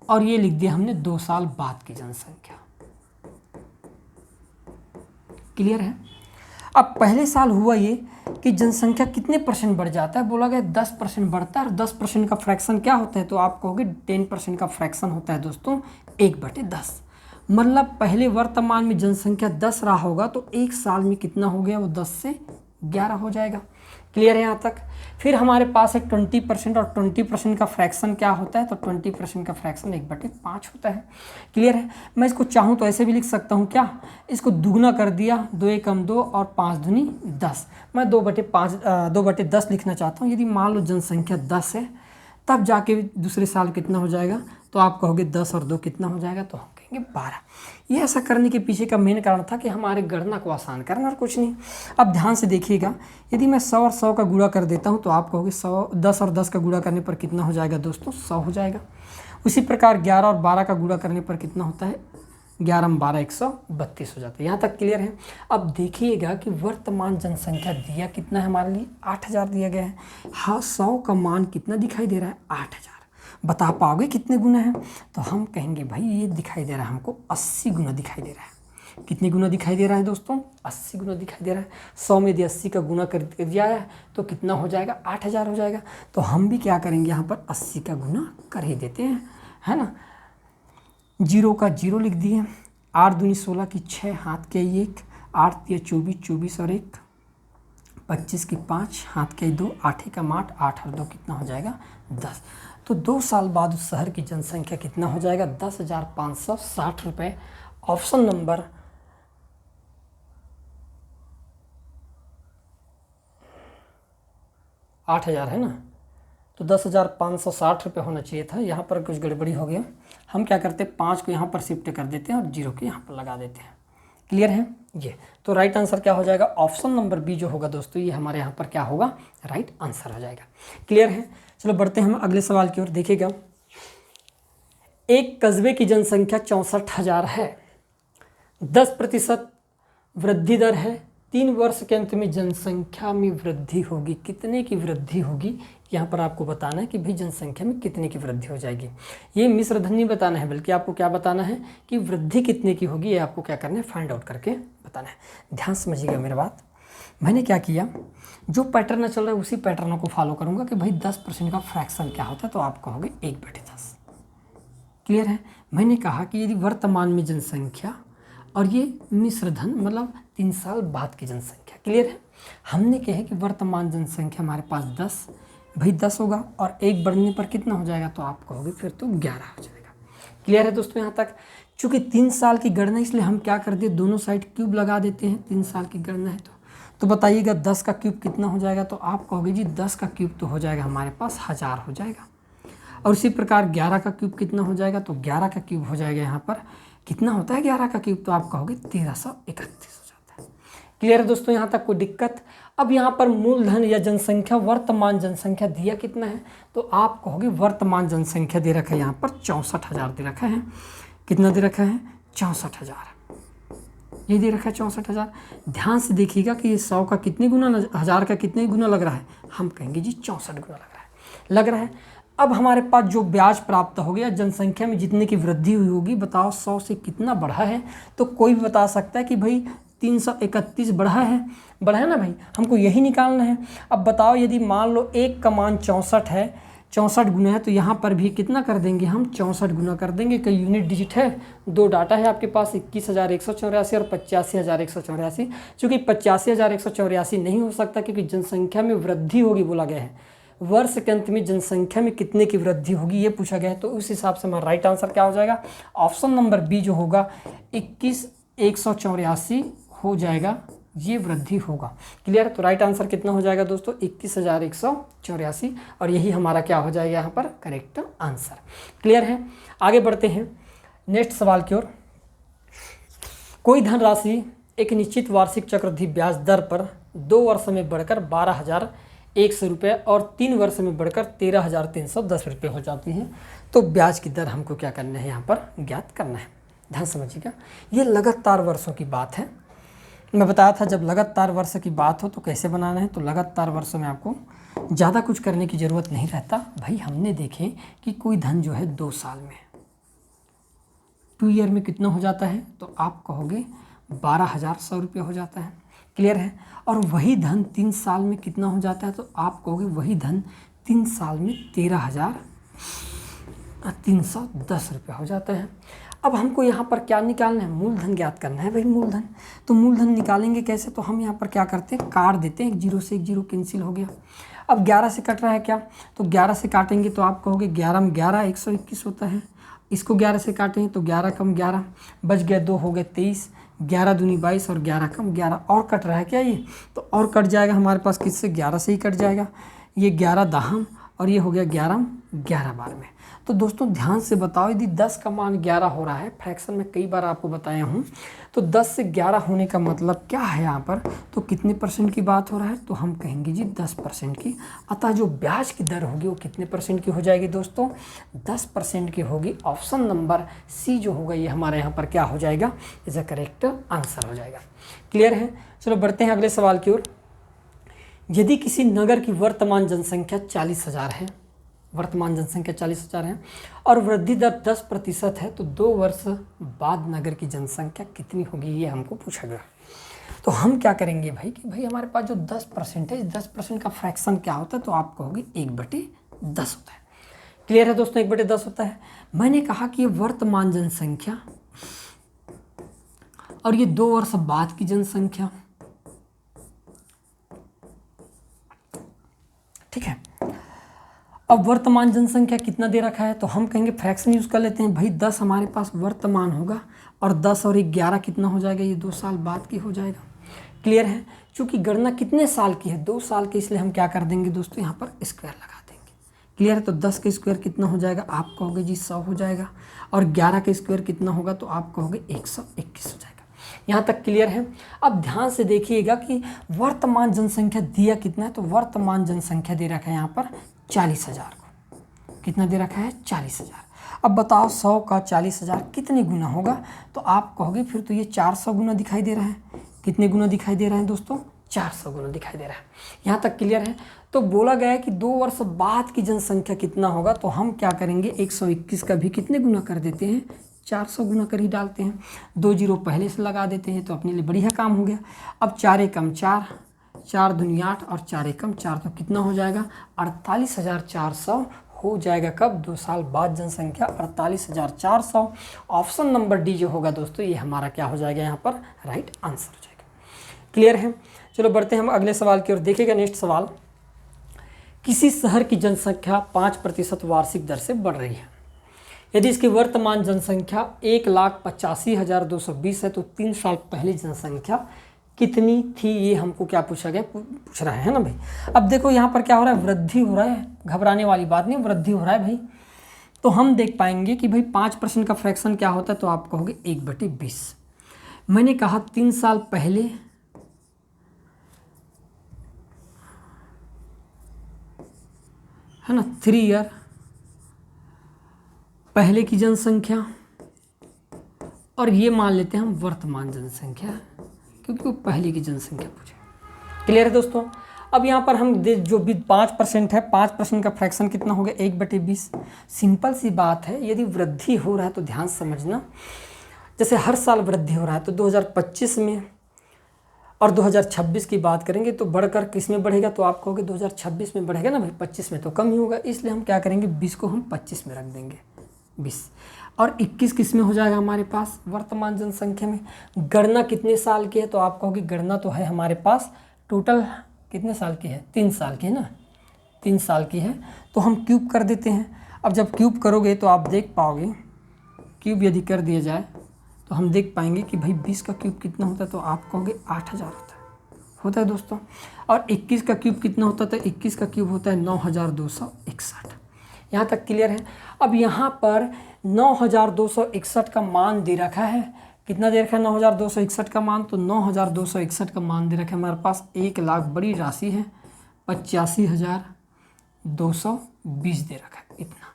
और ये लिख दिया हमने 2 साल बाद की जनसंख्या। क्लियर है, अब पहले साल हुआ ये कि जनसंख्या कितने % बढ़ जाता है, बोला गया 10% बढ़ता है, और 10% का फ्रैक्शन क्या होता है, तो आप कहोगे 10% का फ्रैक्शन होता है दोस्तों 1/10। मतलब पहले वर्तमान में जनसंख्या 10 रहा होगा तो 1 साल में कितना हो गया, वो 10 से 11 हो जाएगा। क्लियर है यहाँ तक। फिर हमारे पास है 20%, और 20% का फ्रैक्शन क्या होता है, तो 20% का फ्रैक्शन 1/5 होता है। क्लियर है, मैं इसको चाहूँ तो ऐसे भी लिख सकता हूँ, क्या इसको दुगना कर दिया, 2 एकम 2 और 5 दूनी 10, मैं 2/10 लिखना चाहता हूँ। यदि मान लो जनसंख्या 10 है तब जाके दूसरे साल कितना हो जाएगा, तो आप कहोगे 10 और 2 कितना हो जाएगा, तो हम कहेंगे 12। ये ऐसा करने के पीछे का मेन कारण था कि हमारे गणना को आसान करना और कुछ नहीं। अब ध्यान से देखिएगा, यदि मैं 100 और 100 का गुणा कर देता हूँ तो आप कहोगे 10 और 10 का गुणा करने पर कितना हो जाएगा दोस्तों, 100 हो जाएगा। उसी प्रकार 11 और 12 का गुणा करने पर कितना होता है, 11 में 12 132 हो जाता है। यहाँ तक क्लियर है। अब देखिएगा कि वर्तमान जनसंख्या दिया कितना है हमारे लिए, 8,000 दिया गया है। हाँ, 100 का मान कितना दिखाई दे रहा है, 8,000। बता पाओगे कितने गुना है? तो हम कहेंगे भाई ये दिखाई दे रहा है हमको 80 गुना दिखाई दे रहा है। कितने गुना दिखाई दे रहा है दोस्तों? 80 गुना दिखाई दे रहा है। 100 में यदि 80 का गुना कर दिया है तो कितना हो जाएगा? 8000 हो जाएगा। तो हम भी क्या करेंगे यहाँ पर 80 का गुना कर ही देते हैं, है ना। 0 का 0 लिख दिए। 8 दूनी 16 की 6, हाथ के 1, 8 दिया 24, 24 और 1 25 की 5, हाथ के 2, 8 एकम 8, 8 और 2 कितना हो जाएगा? 10। तो 2 साल बाद उस शहर की जनसंख्या कितना हो जाएगा? 10,560 रुपये। ऑप्शन नंबर 8000 है ना, तो 10,560 रुपये होना चाहिए था। यहाँ पर कुछ गड़बड़ी हो गया। हम क्या करते हैं, 5 को यहाँ पर शिफ्ट कर देते हैं और 0 को यहाँ पर लगा देते हैं। क्लियर है ये? तो राइट आंसर क्या हो जाएगा? ऑप्शन नंबर बी जो होगा दोस्तों, ये हमारे यहाँ पर क्या होगा? राइट आंसर हो जाएगा। क्लियर है? चलो बढ़ते हैं हम अगले सवाल की ओर। देखिएगा, एक कस्बे की जनसंख्या 64,000 है, 10% वृद्धि दर है, 3 वर्ष के अंत में जनसंख्या में वृद्धि होगी। कितने की वृद्धि होगी यहाँ पर आपको बताना है कि भाई जनसंख्या में कितने की वृद्धि हो जाएगी। ये मिश्र धन नहीं बताना है, बल्कि आपको क्या बताना है कि वृद्धि कितने की होगी, ये आपको क्या करना है? फाइंड आउट करके बताना है। ध्यान समझिएगा मेरी बात। मैंने क्या किया, जो पैटर्न चल रहा है उसी पैटर्न को फॉलो करूँगा कि भाई 10% का फ्रैक्शन क्या होता है, तो आप कहोगे 1/10। क्लियर है? मैंने कहा कि यदि वर्तमान में जनसंख्या और ये मिश्र धन मतलब 3 साल बाद की जनसंख्या। क्लियर है? हमने कहा कि वर्तमान जनसंख्या हमारे पास 10, भाई 10 होगा और 1 बढ़ने पर कितना हो जाएगा? तो आप कहोगे फिर तो 11 हो जाएगा। क्लियर है दोस्तों यहाँ तक? चूँकि 3 साल की गणना, इसलिए हम क्या कर दिए, दोनों साइड क्यूब लगा देते हैं। 3 साल की गणना है तो बताइएगा 10 का क्यूब कितना हो जाएगा? तो आप कहोगे जी 10 का क्यूब तो हो जाएगा हमारे पास 1000 हो जाएगा। और इसी प्रकार 11 का क्यूब कितना हो जाएगा? तो 11 का क्यूब हो जाएगा यहाँ पर कितना होता है 11 का क्यूब? तो आप कहोगे 1331 हो जाता है। क्लियर है दोस्तों यहाँ तक? कोई दिक्कत? अब यहाँ पर मूलधन या जनसंख्या, वर्तमान जनसंख्या दिया कितना है? तो आप कहोगे वर्तमान जनसंख्या दे रखा है यहाँ पर 64,000 दे रखा है। कितना दे रखा है? 64,000। ये दे रखा है 64,000। ध्यान से देखिएगा कि ये 100 का कितने गुना, 1000 का कितने गुना लग रहा है? हम कहेंगे जी 64 गुना लग रहा है। अब हमारे पास जो ब्याज प्राप्त हो गया, जनसंख्या में जितने की वृद्धि हुई होगी, बताओ 100 से कितना बढ़ा है? तो कोई भी बता सकता है कि भाई 331 बढ़ा है ना भाई, हमको यही निकालना है। अब बताओ यदि मान लो 1 का मान 64 है, 64 गुना है, तो यहाँ पर भी कितना कर देंगे हम? 64 गुना कर देंगे। कई यूनिट डिजिट है, 2 डाटा है आपके पास, 21,184 और 85,184। चूँकि 85,184 नहीं हो सकता क्योंकि जनसंख्या में वृद्धि होगी बोला गया है। वर्ष के अंत में जनसंख्या में कितने की वृद्धि होगी ये पूछा गया है। तो उस हिसाब से हमारा राइट आंसर क्या हो जाएगा? ऑप्शन नंबर बी जो होगा 21,184 हो जाएगा, ये वृद्धि होगा। क्लियर? तो राइट आंसर कितना हो जाएगा दोस्तों? 21,184। और यही हमारा क्या हो जाएगा यहाँ पर? Correct answer. क्लियर है? आगे बढ़ते हैं नेक्स्ट सवाल की ओर। कोई धनराशि एक निश्चित वार्षिक चक्रवृद्धि ब्याज दर पर 2 वर्ष में बढ़कर 12,100 रुपये और 3 वर्ष में बढ़कर 13,310 रुपये हो जाती है। तो ब्याज की दर हमको क्या करना है? यहाँ पर ज्ञात करना है। ध्यान समझिएगा, ये लगातार वर्षों की बात है। मैं बताया था जब लगातार वर्ष की बात हो तो कैसे बनाना है। तो लगातार वर्षों में आपको ज़्यादा कुछ करने की ज़रूरत नहीं रहता। भाई हमने देखे कि कोई धन जो है 2 साल में, 2 ईयर में कितना हो जाता है? तो आप कहोगे 12,100 रुपये हो जाता है। क्लियर है? और वही धन 3 साल में कितना हो जाता है? तो आप कहोगे वही धन 3 साल में 13,310 रुपये हो जाता है। अब हमको यहाँ पर क्या निकालना है? मूलधन ज्ञात करना है भाई, मूलधन। तो मूलधन निकालेंगे कैसे? तो हम यहाँ पर क्या करते हैं, काट देते हैं। 0 से 1 0 कैंसिल हो गया। अब 11 से कट रहा है क्या? तो 11 से काटेंगे तो आप कहोगे 11 में 11 121 होता है। इसको 11 से काटेंगे तो 11 कम 11 बच गया, 2 हो गए 23, 11 दूनी 22 और 11 कम 11 और कट रहा है क्या ये? तो और कट जाएगा हमारे पास, किससे? 11 से ही कट जाएगा। ये 11 दाहम और ये हो गया 11 बार में। तो दोस्तों ध्यान से बताओ, यदि 10 का मान 11 हो रहा है, फ्रैक्शन में कई बार आपको बताया हूँ, तो 10 से 11 होने का मतलब क्या है यहाँ पर? तो कितने % की बात हो रहा है? तो हम कहेंगे जी 10% की। अतः जो ब्याज की दर होगी वो कितने % की हो जाएगी दोस्तों? 10% की होगी। ऑप्शन नंबर सी जो होगा ये हमारे यहाँ पर क्या हो जाएगा? इज अ करेक्ट आंसर हो जाएगा। क्लियर है? चलो बढ़ते हैं अगले सवाल की ओर। यदि किसी नगर की वर्तमान जनसंख्या 40,000 है, वर्तमान जनसंख्या 40,000 है और वृद्धि दर 10% है, तो 2 वर्ष बाद नगर की जनसंख्या कितनी होगी, ये हमको पूछा गया। तो हम क्या करेंगे भाई कि भाई हमारे पास जो 10% है, 10% का फ्रैक्शन क्या होता है, तो आप कहोगे 1/10 होता है। क्लियर है दोस्तों, 1/10 होता है। मैंने कहा कि ये वर्तमान जनसंख्या और ये 2 वर्ष बाद की जनसंख्या, ठीक है। अब वर्तमान जनसंख्या कितना दे रखा है, तो हम कहेंगे फ्रैक्शन यूज़ कर लेते हैं भाई। 10 हमारे पास वर्तमान होगा और 10 और 11 कितना हो जाएगा, ये 2 साल बाद की हो जाएगा। क्लियर है। चूंकि गणना कितने साल की है, 2 साल की, इसलिए हम क्या कर देंगे दोस्तों, यहाँ पर स्क्वायर लगा देंगे। क्लियर है। तो 10 का स्क्वायर कितना हो जाएगा, आप कहोगे जी 100 हो जाएगा, और 11 का स्क्वायर कितना होगा, तो आप कहोगे 121 हो जाएगा। यहाँ तक क्लियर है। अब ध्यान से देखिएगा कि वर्तमान जनसंख्या दिया कितना है, तो वर्तमान जनसंख्या दे रखा है यहाँ पर 40,000 को। कितना दे रखा है, 40,000। अब बताओ 100 का 40,000 कितने गुना होगा, तो आप कहोगे फिर तो ये 400 गुना दिखाई दे रहा है। कितने गुना दिखाई दे रहा है दोस्तों, 400 गुना दिखाई दे रहा है। यहाँ तक क्लियर है। तो बोला गया है कि 2 वर्ष बाद की जनसंख्या कितना होगा, तो हम क्या करेंगे, 121 का भी कितने गुना कर देते हैं, 400 गुना कर ही डालते हैं। 2 जीरो पहले से लगा देते हैं, तो अपने लिए बढ़िया काम हो गया। अब 4 एकम 4, 4 दूनी 8 और 4 एकम 4, तो कितना हो जाएगा, 48,400 हो जाएगा। कब, 2 साल बाद जनसंख्या 48,400। ऑप्शन नंबर डी जो होगा दोस्तों, ये हमारा क्या हो जाएगा, यहाँ पर राइट आंसर हो जाएगा। क्लियर है। चलो बढ़ते हैं हम अगले सवाल की ओर। देखिएगा नेक्स्ट सवाल, किसी शहर की जनसंख्या 5% वार्षिक दर से बढ़ रही है। यदि इसकी वर्तमान जनसंख्या 1,85,220 है, तो 3 साल पहले जनसंख्या कितनी थी, ये हमको क्या पूछा गया, पूछ रहा है ना भाई। अब देखो यहाँ पर क्या हो रहा है, वृद्धि हो रहा है, घबराने वाली बात नहीं, वृद्धि हो रहा है भाई। तो हम देख पाएंगे कि भाई 5% का फ्रैक्शन क्या होता है, तो आप कहोगे 1/20। मैंने कहा 3 साल पहले है ना, 3 ईयर पहले की जनसंख्या, और ये मान लेते हैं हम वर्तमान जनसंख्या, क्योंकि वो पहले की जनसंख्या पूछे। क्लियर है दोस्तों। अब यहाँ पर हम जो भी 5% है, 5% का फ्रैक्शन कितना हो गया, 1/20। सिंपल सी बात है, यदि वृद्धि हो रहा है तो ध्यान समझना, जैसे हर साल वृद्धि हो रहा है, तो 2025 में और 2026 की बात करेंगे तो बढ़कर किस में बढ़ेगा, तो आप कहोगे 2026 में बढ़ेगा ना भाई, 25 में तो कम ही होगा। इसलिए हम क्या करेंगे, 20 को हम 25 में रख देंगे, 20। और 21 किस में हो जाएगा हमारे पास, वर्तमान जनसंख्या में। गणना कितने साल की है, तो आप कहोगे गणना तो है हमारे पास टोटल कितने साल की है, 3 साल की है ना, 3 साल की है। तो हम क्यूब कर देते हैं। अब जब क्यूब करोगे तो आप देख पाओगे, क्यूब यदि कर दिया जाए तो हम देख पाएंगे कि भाई 20 का क्यूब कितना होता है, तो आप कहोगे 8,000 होता है दोस्तों। और 21 का क्यूब कितना होता है, तो 21 का क्यूब होता है 9,261। यहाँ तक क्लियर है। अब यहाँ पर 9,261 का मान दे रखा है, कितना दे रखा है, 9,261 का मान। तो 9,261 का मान दे रखा है हमारे पास, 1 लाख बड़ी राशि है, 85,220 दे रखा है। इतना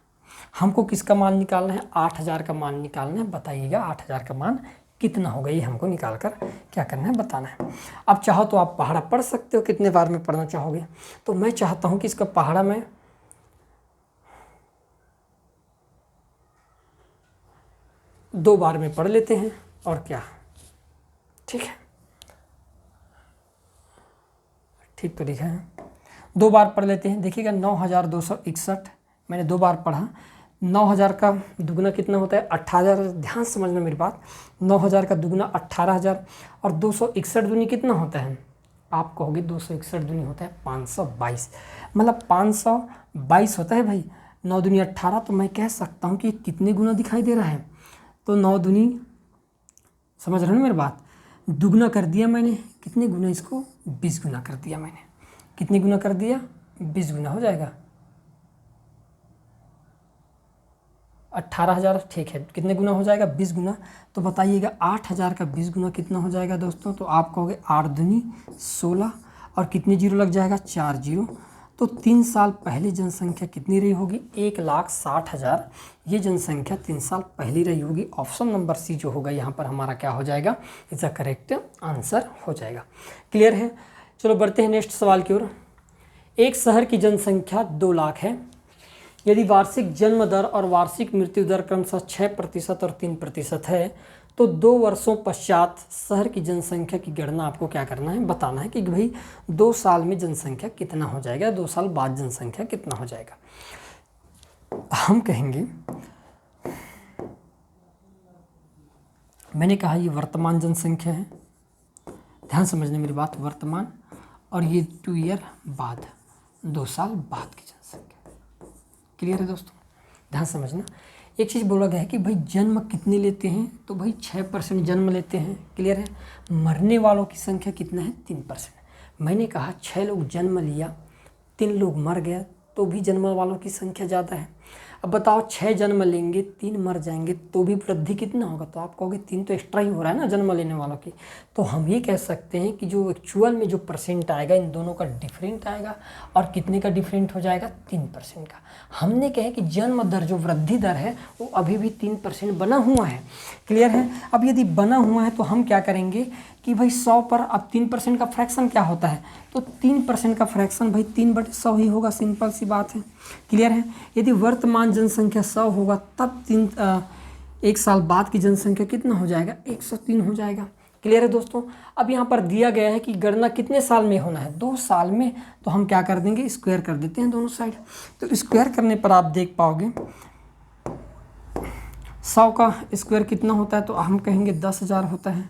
हमको किसका मान निकालना है, 8,000 का मान निकालना है। बताइएगा 8,000 का मान कितना होगा, ये हमको निकाल कर क्या करना है, बताना है। अब चाहो तो आप पहाड़ा पढ़ सकते हो, कितने बार में पढ़ना चाहोगे। तो मैं चाहता हूँ कि इसका पहाड़ा में 2 बार में पढ़ लेते हैं, और क्या, ठीक है, ठीक तो लिखा है, 2 बार पढ़ लेते हैं। देखिएगा 9,261 मैंने 2 बार पढ़ा। 9,000 का दुगना कितना होता है, 18,000। ध्यान समझना मेरी बात, 9,000 का दुगना 18,000, और 261 दूनी कितना होता है, आप कहोगे 261 दूनी होता है 522, मतलब 522 होता है भाई। 9 दूनी 18, तो मैं कह सकता हूँ कि कितने गुना दिखाई दे रहा है, तो 9 दूनी, समझ रहे हो ना मेरी बात, दुगना कर दिया मैंने, कितने गुना, इसको 20 गुना कर दिया मैंने। कितने गुना कर दिया, 20 गुना हो जाएगा, 18,000, ठीक है, कितने गुना हो जाएगा, 20 गुना। तो बताइएगा 8,000 का 20 गुना कितना हो जाएगा दोस्तों, तो आप कहोगे 8 दूनी 16, और कितने जीरो लग जाएगा, 4 जीरो। तो 3 साल पहले जनसंख्या कितनी रही होगी, 1,60,000। ये जनसंख्या 3 साल पहले रही होगी। ऑप्शन नंबर सी जो होगा यहाँ पर हमारा क्या हो जाएगा, इसका करेक्ट आंसर हो जाएगा। क्लियर है। चलो बढ़ते हैं नेक्स्ट सवाल की ओर। एक शहर की जनसंख्या 2 लाख है, यदि वार्षिक जन्म दर और वार्षिक मृत्यु दर क्रमशः 6% और 3% है तो 2 वर्षों पश्चात शहर की जनसंख्या की गणना आपको क्या करना है, बताना है कि भाई 2 साल में जनसंख्या कितना हो जाएगा, 2 साल बाद जनसंख्या कितना हो जाएगा। हम कहेंगे, मैंने कहा ये वर्तमान जनसंख्या है, ध्यान समझने मेरी बात, वर्तमान, और ये 2 ईयर बाद, 2 साल बाद की जनसंख्या। क्लियर है दोस्तों, ध्यान समझना। एक चीज़ बोला गया है कि भाई जन्म कितने लेते हैं, तो भाई 6% जन्म लेते हैं। क्लियर है। मरने वालों की संख्या कितना है, 3%। मैंने कहा 6 लोग जन्म लिया, 3 लोग मर गया, तो भी जन्म वालों की संख्या ज़्यादा है। अब बताओ 6 जन्म लेंगे, 3 मर जाएंगे, तो भी वृद्धि कितना होगा, तो आप कहोगे 3 तो एक्स्ट्रा ही हो रहा है ना जन्म लेने वालों की। तो हम ये कह सकते हैं कि जो एक्चुअल में जो परसेंट आएगा इन दोनों का डिफरेंट आएगा, और कितने का डिफरेंट हो जाएगा, 3% का। हमने कहा कि जन्म दर जो वृद्धि दर है वो अभी भी 3% बना हुआ है। क्लियर है। अब यदि बना हुआ है तो हम क्या करेंगे कि भाई 100 पर अब 3% का फ्रैक्शन क्या होता है, तो 3% का फ्रैक्शन भाई 3/100 ही होगा, सिंपल सी बात है। क्लियर है। यदि वर्तमान जनसंख्या 100 होगा तब 1 साल बाद की जनसंख्या कितना हो जाएगा, 103 हो जाएगा। क्लियर है दोस्तों। अब यहाँ पर दिया गया है कि गणना कितने साल में होना है, 2 साल में, तो हम क्या कर देंगे, स्क्वायर कर देते हैं दोनों साइड। तो स्क्वायर करने पर आप देख पाओगे 100 का स्क्वायर कितना होता है, तो हम कहेंगे 10,000 होता है।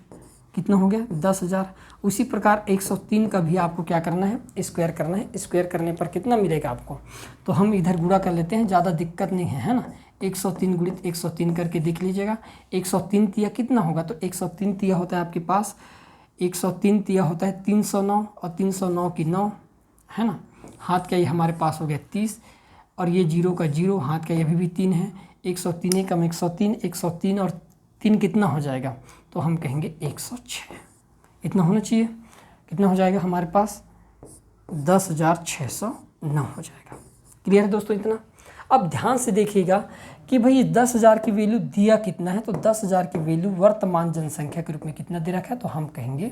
कितना हो गया, 10,000। उसी प्रकार 103 का भी आपको क्या करना है, स्क्वायर करना है। स्क्वायर करने पर कितना मिलेगा आपको, तो हम इधर गुणा कर लेते हैं, ज़्यादा दिक्कत नहीं है ना। 103 गुणित 103 करके देख लीजिएगा। 103 तिया कितना होगा, तो 103 तिया होता है आपके पास, 103 तिया होता है 309, और 309 की 9 है ना। हाथ का ये हमारे पास हो गया 30, और ये 0 का 0, हाथ का ये भी 3 है। 103 कम 103, 103 और 3 कितना हो जाएगा, तो हम कहेंगे 106। इतना होना चाहिए। कितना हो जाएगा हमारे पास, 10,609 हो जाएगा। क्लियर है दोस्तों इतना। अब ध्यान से देखिएगा कि भाई 10,000 की वैल्यू दिया कितना है, तो 10,000 की वैल्यू वर्तमान जनसंख्या के रूप में कितना दे रखा है, तो हम कहेंगे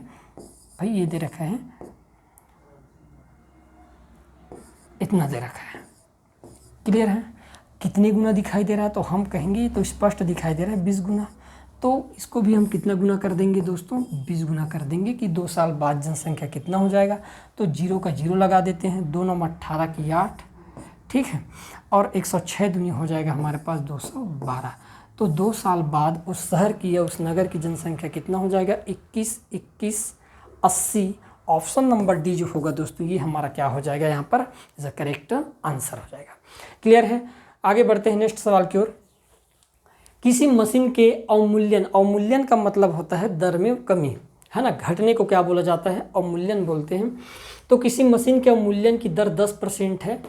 भाई ये दे रखा है, इतना दे रखा है। क्लियर है। कितने गुना दिखाई दे रहा है, तो हम कहेंगे तो स्पष्ट दिखाई दे रहा है 20 गुना। तो इसको भी हम कितना गुना कर देंगे दोस्तों, 20 गुना कर देंगे कि 2 साल बाद जनसंख्या कितना हो जाएगा, तो 0 का 0 लगा देते हैं, 2 9 18 की 8, ठीक है, और 106 दुनिया हो जाएगा हमारे पास 212। तो 2 साल बाद उस शहर की या उस नगर की जनसंख्या कितना हो जाएगा, 21 21 80। ऑप्शन नंबर डी जो होगा दोस्तों, ये हमारा क्या हो जाएगा, यहाँ पर इज अ करेक्ट आंसर हो जाएगा। क्लियर है। आगे बढ़ते हैं नेक्स्ट सवाल की ओर। किसी मशीन के अवमूल्यन, अवमूल्यन का मतलब होता है दर में कमी, है ना। घटने को क्या बोला जाता है, अवमूल्यन बोलते हैं। तो किसी मशीन के अवमूल्यन की दर 10% है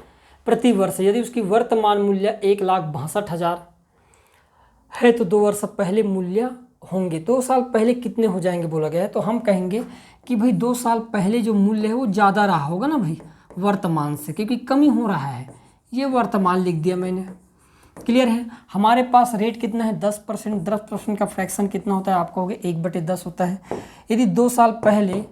प्रति वर्ष, यदि उसकी वर्तमान मूल्य 1,62,000 है, तो 2 वर्ष पहले मूल्य होंगे, 2 साल पहले कितने हो जाएंगे बोला गया है, तो हम कहेंगे कि भाई 2 साल पहले जो मूल्य है वो ज़्यादा रहा होगा ना भाई वर्तमान से, क्योंकि कमी हो रहा है, ये वर्तमान लिख दिया मैंने। क्लियर है। हमारे पास रेट कितना है, 10%। 10% का फ्रैक्शन कितना होता है, आप कहोगे 1/10 होता है। यदि 2 साल पहले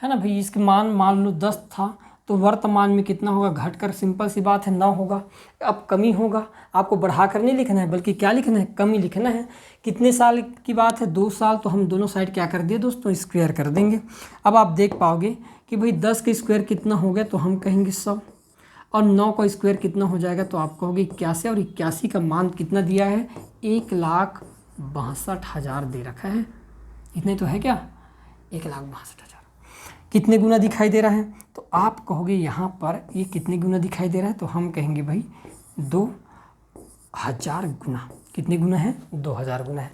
है ना भाई इसकी मान लो 10 था, तो वर्तमान में कितना होगा, घटकर सिंपल सी बात है 9 होगा। अब कमी होगा, आपको बढ़ाकर नहीं लिखना है बल्कि क्या लिखना है, कमी लिखना है। कितने साल की बात है, 2 साल, तो हम दोनों साइड क्या कर दिए दोस्तों, स्क्वायर कर देंगे। अब आप देख पाओगे कि भाई 10 का स्क्वायर कितना हो गया, तो हम कहेंगे 100, और 9 का स्क्वायर कितना हो जाएगा, तो आप कहोगे 81, और 81 का मान कितना दिया है, 1,62,000 दे रखा है। इतने तो है क्या, 1,62,000। कितने गुना दिखाई दे रहा है, तो आप कहोगे यहाँ पर ये कितने गुना दिखाई दे रहा है, तो हम कहेंगे भाई 2,000 गुना। कितने गुना है, 2,000 गुना है।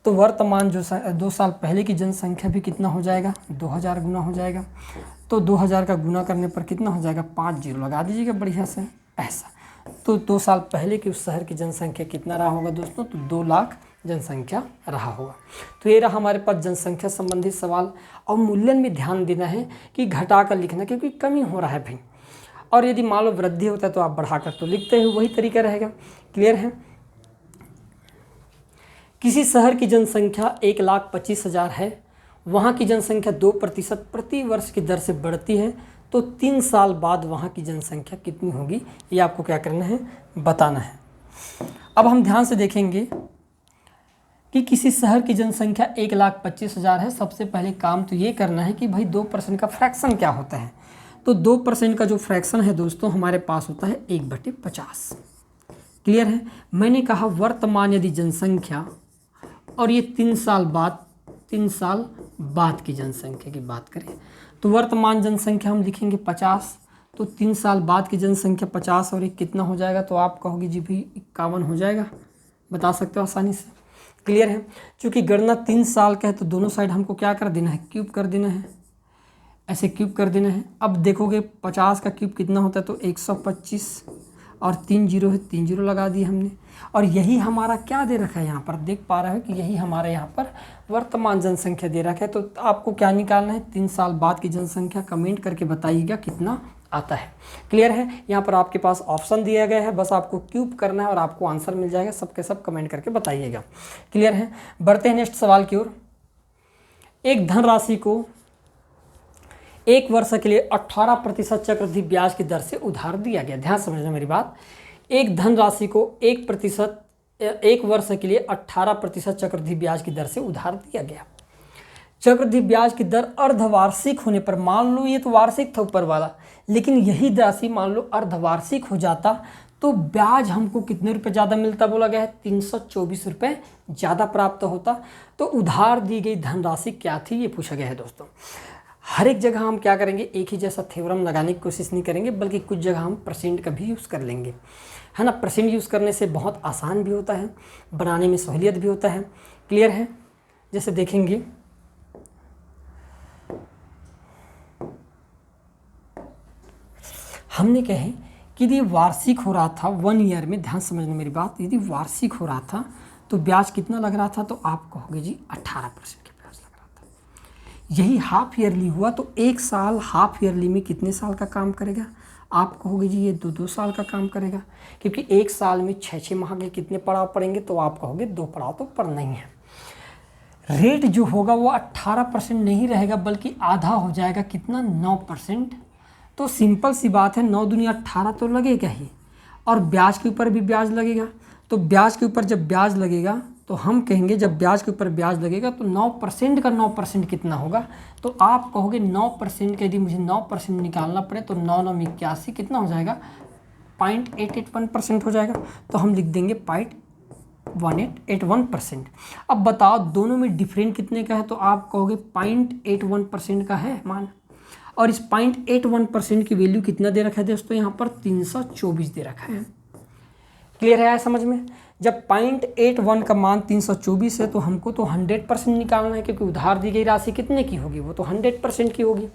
तो वर्तमान जो 2 साल पहले की जनसंख्या भी कितना हो जाएगा, 2,000 गुना हो जाएगा। तो 2,000 का गुना करने पर कितना हो जाएगा, 5 0 लगा दीजिएगा बढ़िया से ऐसा। तो 2 साल पहले के उस शहर की जनसंख्या कितना रहा होगा दोस्तों, तो 2 लाख जनसंख्या रहा होगा। तो ये रहा हमारे पास जनसंख्या संबंधित सवाल। और मूल्यन में ध्यान देना है कि घटा कर लिखना, क्योंकि कमी हो रहा है भाई, और यदि मान लो वृद्धि होता है तो आप बढ़ाकर तो लिखते हैं, वही तरीका रहेगा। क्लियर है। किसी शहर की जनसंख्या 1,25,000 है, वहाँ की जनसंख्या 2% प्रति वर्ष की दर से बढ़ती है, तो 3 साल बाद वहाँ की जनसंख्या कितनी होगी, ये आपको क्या करना है, बताना है। अब हम ध्यान से देखेंगे कि किसी शहर की जनसंख्या 1,25,000 है। सबसे पहले काम तो ये करना है कि भाई 2% का फ्रैक्शन क्या होता है। तो 2% का जो फ्रैक्शन है दोस्तों हमारे पास होता है 1/50। क्लियर है। मैंने कहा वर्तमान यदि जनसंख्या, और ये 3 साल बाद की जनसंख्या की बात करें तो वर्तमान जनसंख्या हम लिखेंगे 50। तो 3 साल बाद की जनसंख्या 50 और एक कितना हो जाएगा, तो आप कहोगे जी भाई 51 हो जाएगा, बता सकते हो आसानी से। क्लियर है। चूँकि गणना 3 साल का है तो दोनों साइड हमको क्या कर देना है, क्यूब कर देना है, ऐसे क्यूब कर देना है। अब देखोगे 50 का क्यूब कितना होता है, तो 125 और 3 जीरो है, 3 जीरो लगा दिए हमने। और यही हमारा क्या दे रखा है, यहाँ पर देख पा रहे हो कि यही हमारे यहाँ पर वर्तमान जनसंख्या दे रखा है। तो आपको क्या निकालना है, 3 साल बाद की जनसंख्या। कमेंट करके बताइएगा कितना आता है। क्लियर है। यहाँ पर आपके पास ऑप्शन दिया गया है, बस आपको क्यूब करना है और आपको आंसर मिल जाएगा। सबके सब कमेंट करके बताइएगा। क्लियर है। बढ़ते हैं नेक्स्ट सवाल की ओर। एक धनराशि को 1 वर्ष के लिए 18% चक्रवृद्धि ब्याज की दर से उधार दिया गया। ध्यान समझना मेरी बात। एक धनराशि को 1 वर्ष के लिए 18% चक्रवृद्धि ब्याज की दर से उधार दिया गया। चक्रवृद्धि ब्याज की दर अर्धवार्षिक होने पर, मान लो ये तो वार्षिक था ऊपर वाला, लेकिन यही राशि मान लो अर्धवार्षिक हो जाता तो ब्याज हमको कितने रुपए ज़्यादा मिलता, बोला गया है 324 रुपये ज़्यादा प्राप्त होता। तो उधार दी गई धनराशि क्या थी, ये पूछा गया है दोस्तों। हर एक जगह हम क्या करेंगे, एक ही जैसा थ्योरम लगाने की कोशिश नहीं करेंगे, बल्कि कुछ जगह हम परसेंट का भी यूज़ कर लेंगे, है ना। परसेंट यूज़ करने से बहुत आसान भी होता है, बनाने में सहूलियत भी होता है। क्लियर है। जैसे देखेंगे हमने कहे कि यदि वार्षिक हो रहा था 1 ईयर में, ध्यान समझना मेरी बात, यदि वार्षिक हो रहा था तो ब्याज कितना लग रहा था, तो आप कहोगे जी 18% के ब्याज लग रहा था। यही हाफ ईयरली हुआ तो 1 साल हाफ ईयरली में कितने साल का काम करेगा, आप कहोगे जी ये 2 साल का काम करेगा, क्योंकि 1 साल में 6 माह के कितने पड़ाव पड़ेंगे, तो आप कहोगे 2 पड़ाव तो पड़ना ही है। रेट जो होगा वो 18% नहीं रहेगा, बल्कि आधा हो जाएगा, कितना, 9%। तो सिंपल सी बात है, 9 दूनी 18 तो लगेगा ही, और ब्याज के ऊपर भी ब्याज लगेगा। तो ब्याज के ऊपर जब ब्याज लगेगा तो हम कहेंगे, जब ब्याज के ऊपर ब्याज लगेगा तो 9% का 9% कितना होगा, तो आप कहोगे 9% का, यदि मुझे 9% निकालना पड़े तो 9 9 81 कितना हो जाएगा, 0.881% हो जाएगा। तो हम लिख देंगे 0.1881%। अब बताओ दोनों में डिफरेंट कितने का है, तो आप कहोगे 0.81% का है मान, और इस 0.81% की वैल्यू कितना दे रखा है दोस्तों, यहाँ पर 324 दे रखा है। क्लियर है समझ में। जब 0.81 का मान 324 है तो हमको तो 100% निकालना है, क्योंकि उधार दी गई राशि कितने की होगी, वो तो 100% की होगी।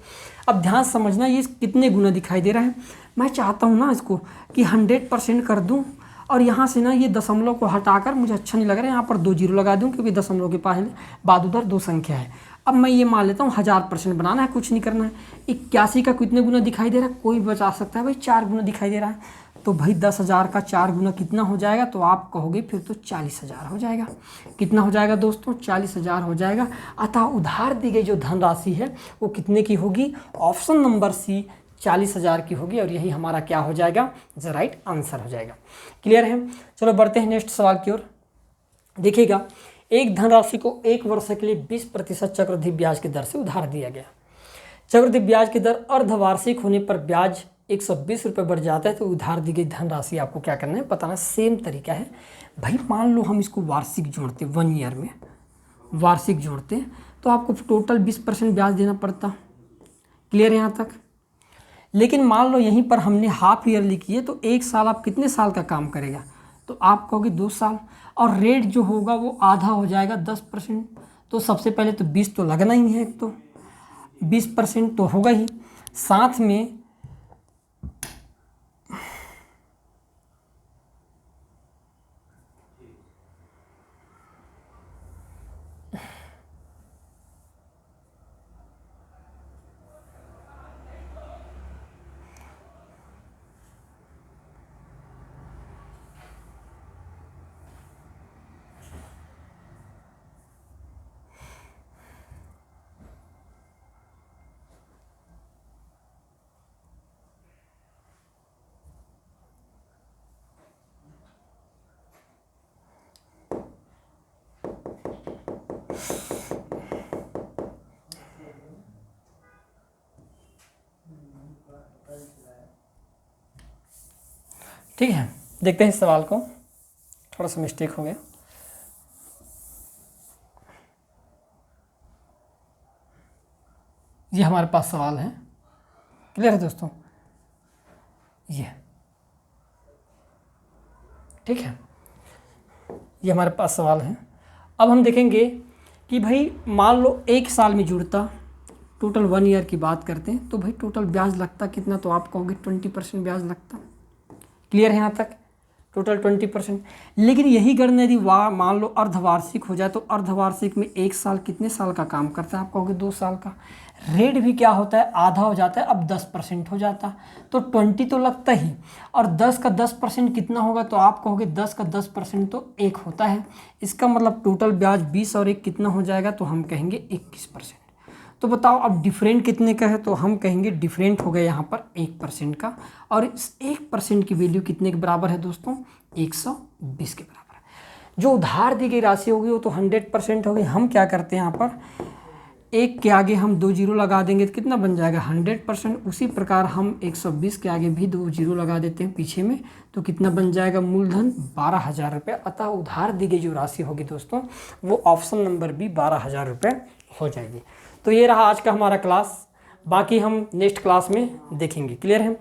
अब ध्यान समझना, ये कितने गुना दिखाई दे रहा है। मैं चाहता हूँ ना इसको कि 100% कर दूँ, और यहाँ से ना ये दशमलव को हटाकर, मुझे अच्छा नहीं लग रहा है, यहाँ पर 2 जीरो लगा दूँ, क्योंकि दशमलव के पहले बाद उधर 2 संख्या है। अब मैं ये मान लेता हूँ 1000% बनाना है, कुछ नहीं करना है। 81 का कितने गुना दिखाई दे रहा है, कोई बता सकता है भाई, 4 गुना दिखाई दे रहा है। तो भाई 10,000 का 4 गुना कितना हो जाएगा, तो आप कहोगे फिर तो 40,000 हो जाएगा। कितना हो जाएगा दोस्तों, 40,000 हो जाएगा। अतः उधार दी गई जो धनराशि है वो कितने की होगी, ऑप्शन नंबर सी 40,000 की होगी, और यही हमारा क्या हो जाएगा, द राइट आंसर हो जाएगा। क्लियर है। चलो बढ़ते हैं नेक्स्ट सवाल की ओर। देखिएगा, एक धनराशि को 1 वर्ष के लिए 20% चक्रवृद्धि ब्याज की दर से उधार दिया गया। चक्रवृद्धि ब्याज की दर अर्धवार्षिक होने पर ब्याज 120 रुपये बढ़ जाता है। तो उधार दी गई धनराशि आपको क्या करना है, बताना। सेम तरीका है भाई, मान लो हम इसको वार्षिक जोड़ते, 1 ईयर में वार्षिक जोड़ते तो आपको टोटल 20% ब्याज देना पड़ता। क्लियर है यहाँ तक। लेकिन मान लो यहीं पर हमने हाफ ईयरली किए, तो 1 साल आप कितने साल का काम करेगा, तो आप कहोगे 2 साल, और रेट जो होगा वो आधा हो जाएगा 10%। तो सबसे पहले तो 20 तो लगना ही है, तो 20% तो होगा ही, साथ में ठीक है, देखते हैं इस सवाल को, थोड़ा सा मिस्टेक हो गया। ये हमारे पास सवाल है, क्लियर है दोस्तों, ये ठीक है, ये हमारे पास सवाल है। अब हम देखेंगे कि भाई मान लो 1 साल में जुड़ता, टोटल 1 ईयर की बात करते हैं, तो भाई टोटल ब्याज लगता कितना, तो आप कहोगे 20% ब्याज लगता। क्लियर है यहाँ तक, टोटल 20%। लेकिन यही गणना यदि मान लो अर्धवार्षिक हो जाए, तो अर्धवार्षिक में 1 साल कितने साल का काम करता है, आप कहोगे 2 साल का। रेट भी क्या होता है, आधा हो जाता है, अब 10% हो जाता, तो 20 तो लगता ही, और 10 का 10% कितना होगा, तो आप कहोगे 10 का 10% तो 1 होता है। इसका मतलब टोटल ब्याज 20 और 1 कितना हो जाएगा, तो हम कहेंगे 21%। तो बताओ अब डिफरेंट कितने का है, तो हम कहेंगे डिफरेंट हो गया यहाँ पर 1% का, और इस 1% की वैल्यू कितने के बराबर है दोस्तों, 120 के बराबर है। जो उधार दी गई राशि होगी वो तो 100% हो गई। हम क्या करते हैं यहाँ पर, 1 के आगे हम 2 जीरो लगा देंगे तो कितना बन जाएगा 100%। उसी प्रकार हम 120 के आगे भी 2 जीरो लगा देते हैं पीछे में, तो कितना बन जाएगा मूलधन 12,000 रुपये। अतः उधार दी गई जो राशि होगी दोस्तों वो ऑप्शन नंबर बी 12,000 रुपये हो जाएगी। तो ये रहा आज का हमारा क्लास, बाकी हम नेक्स्ट क्लास में देखेंगे। क्लियर है।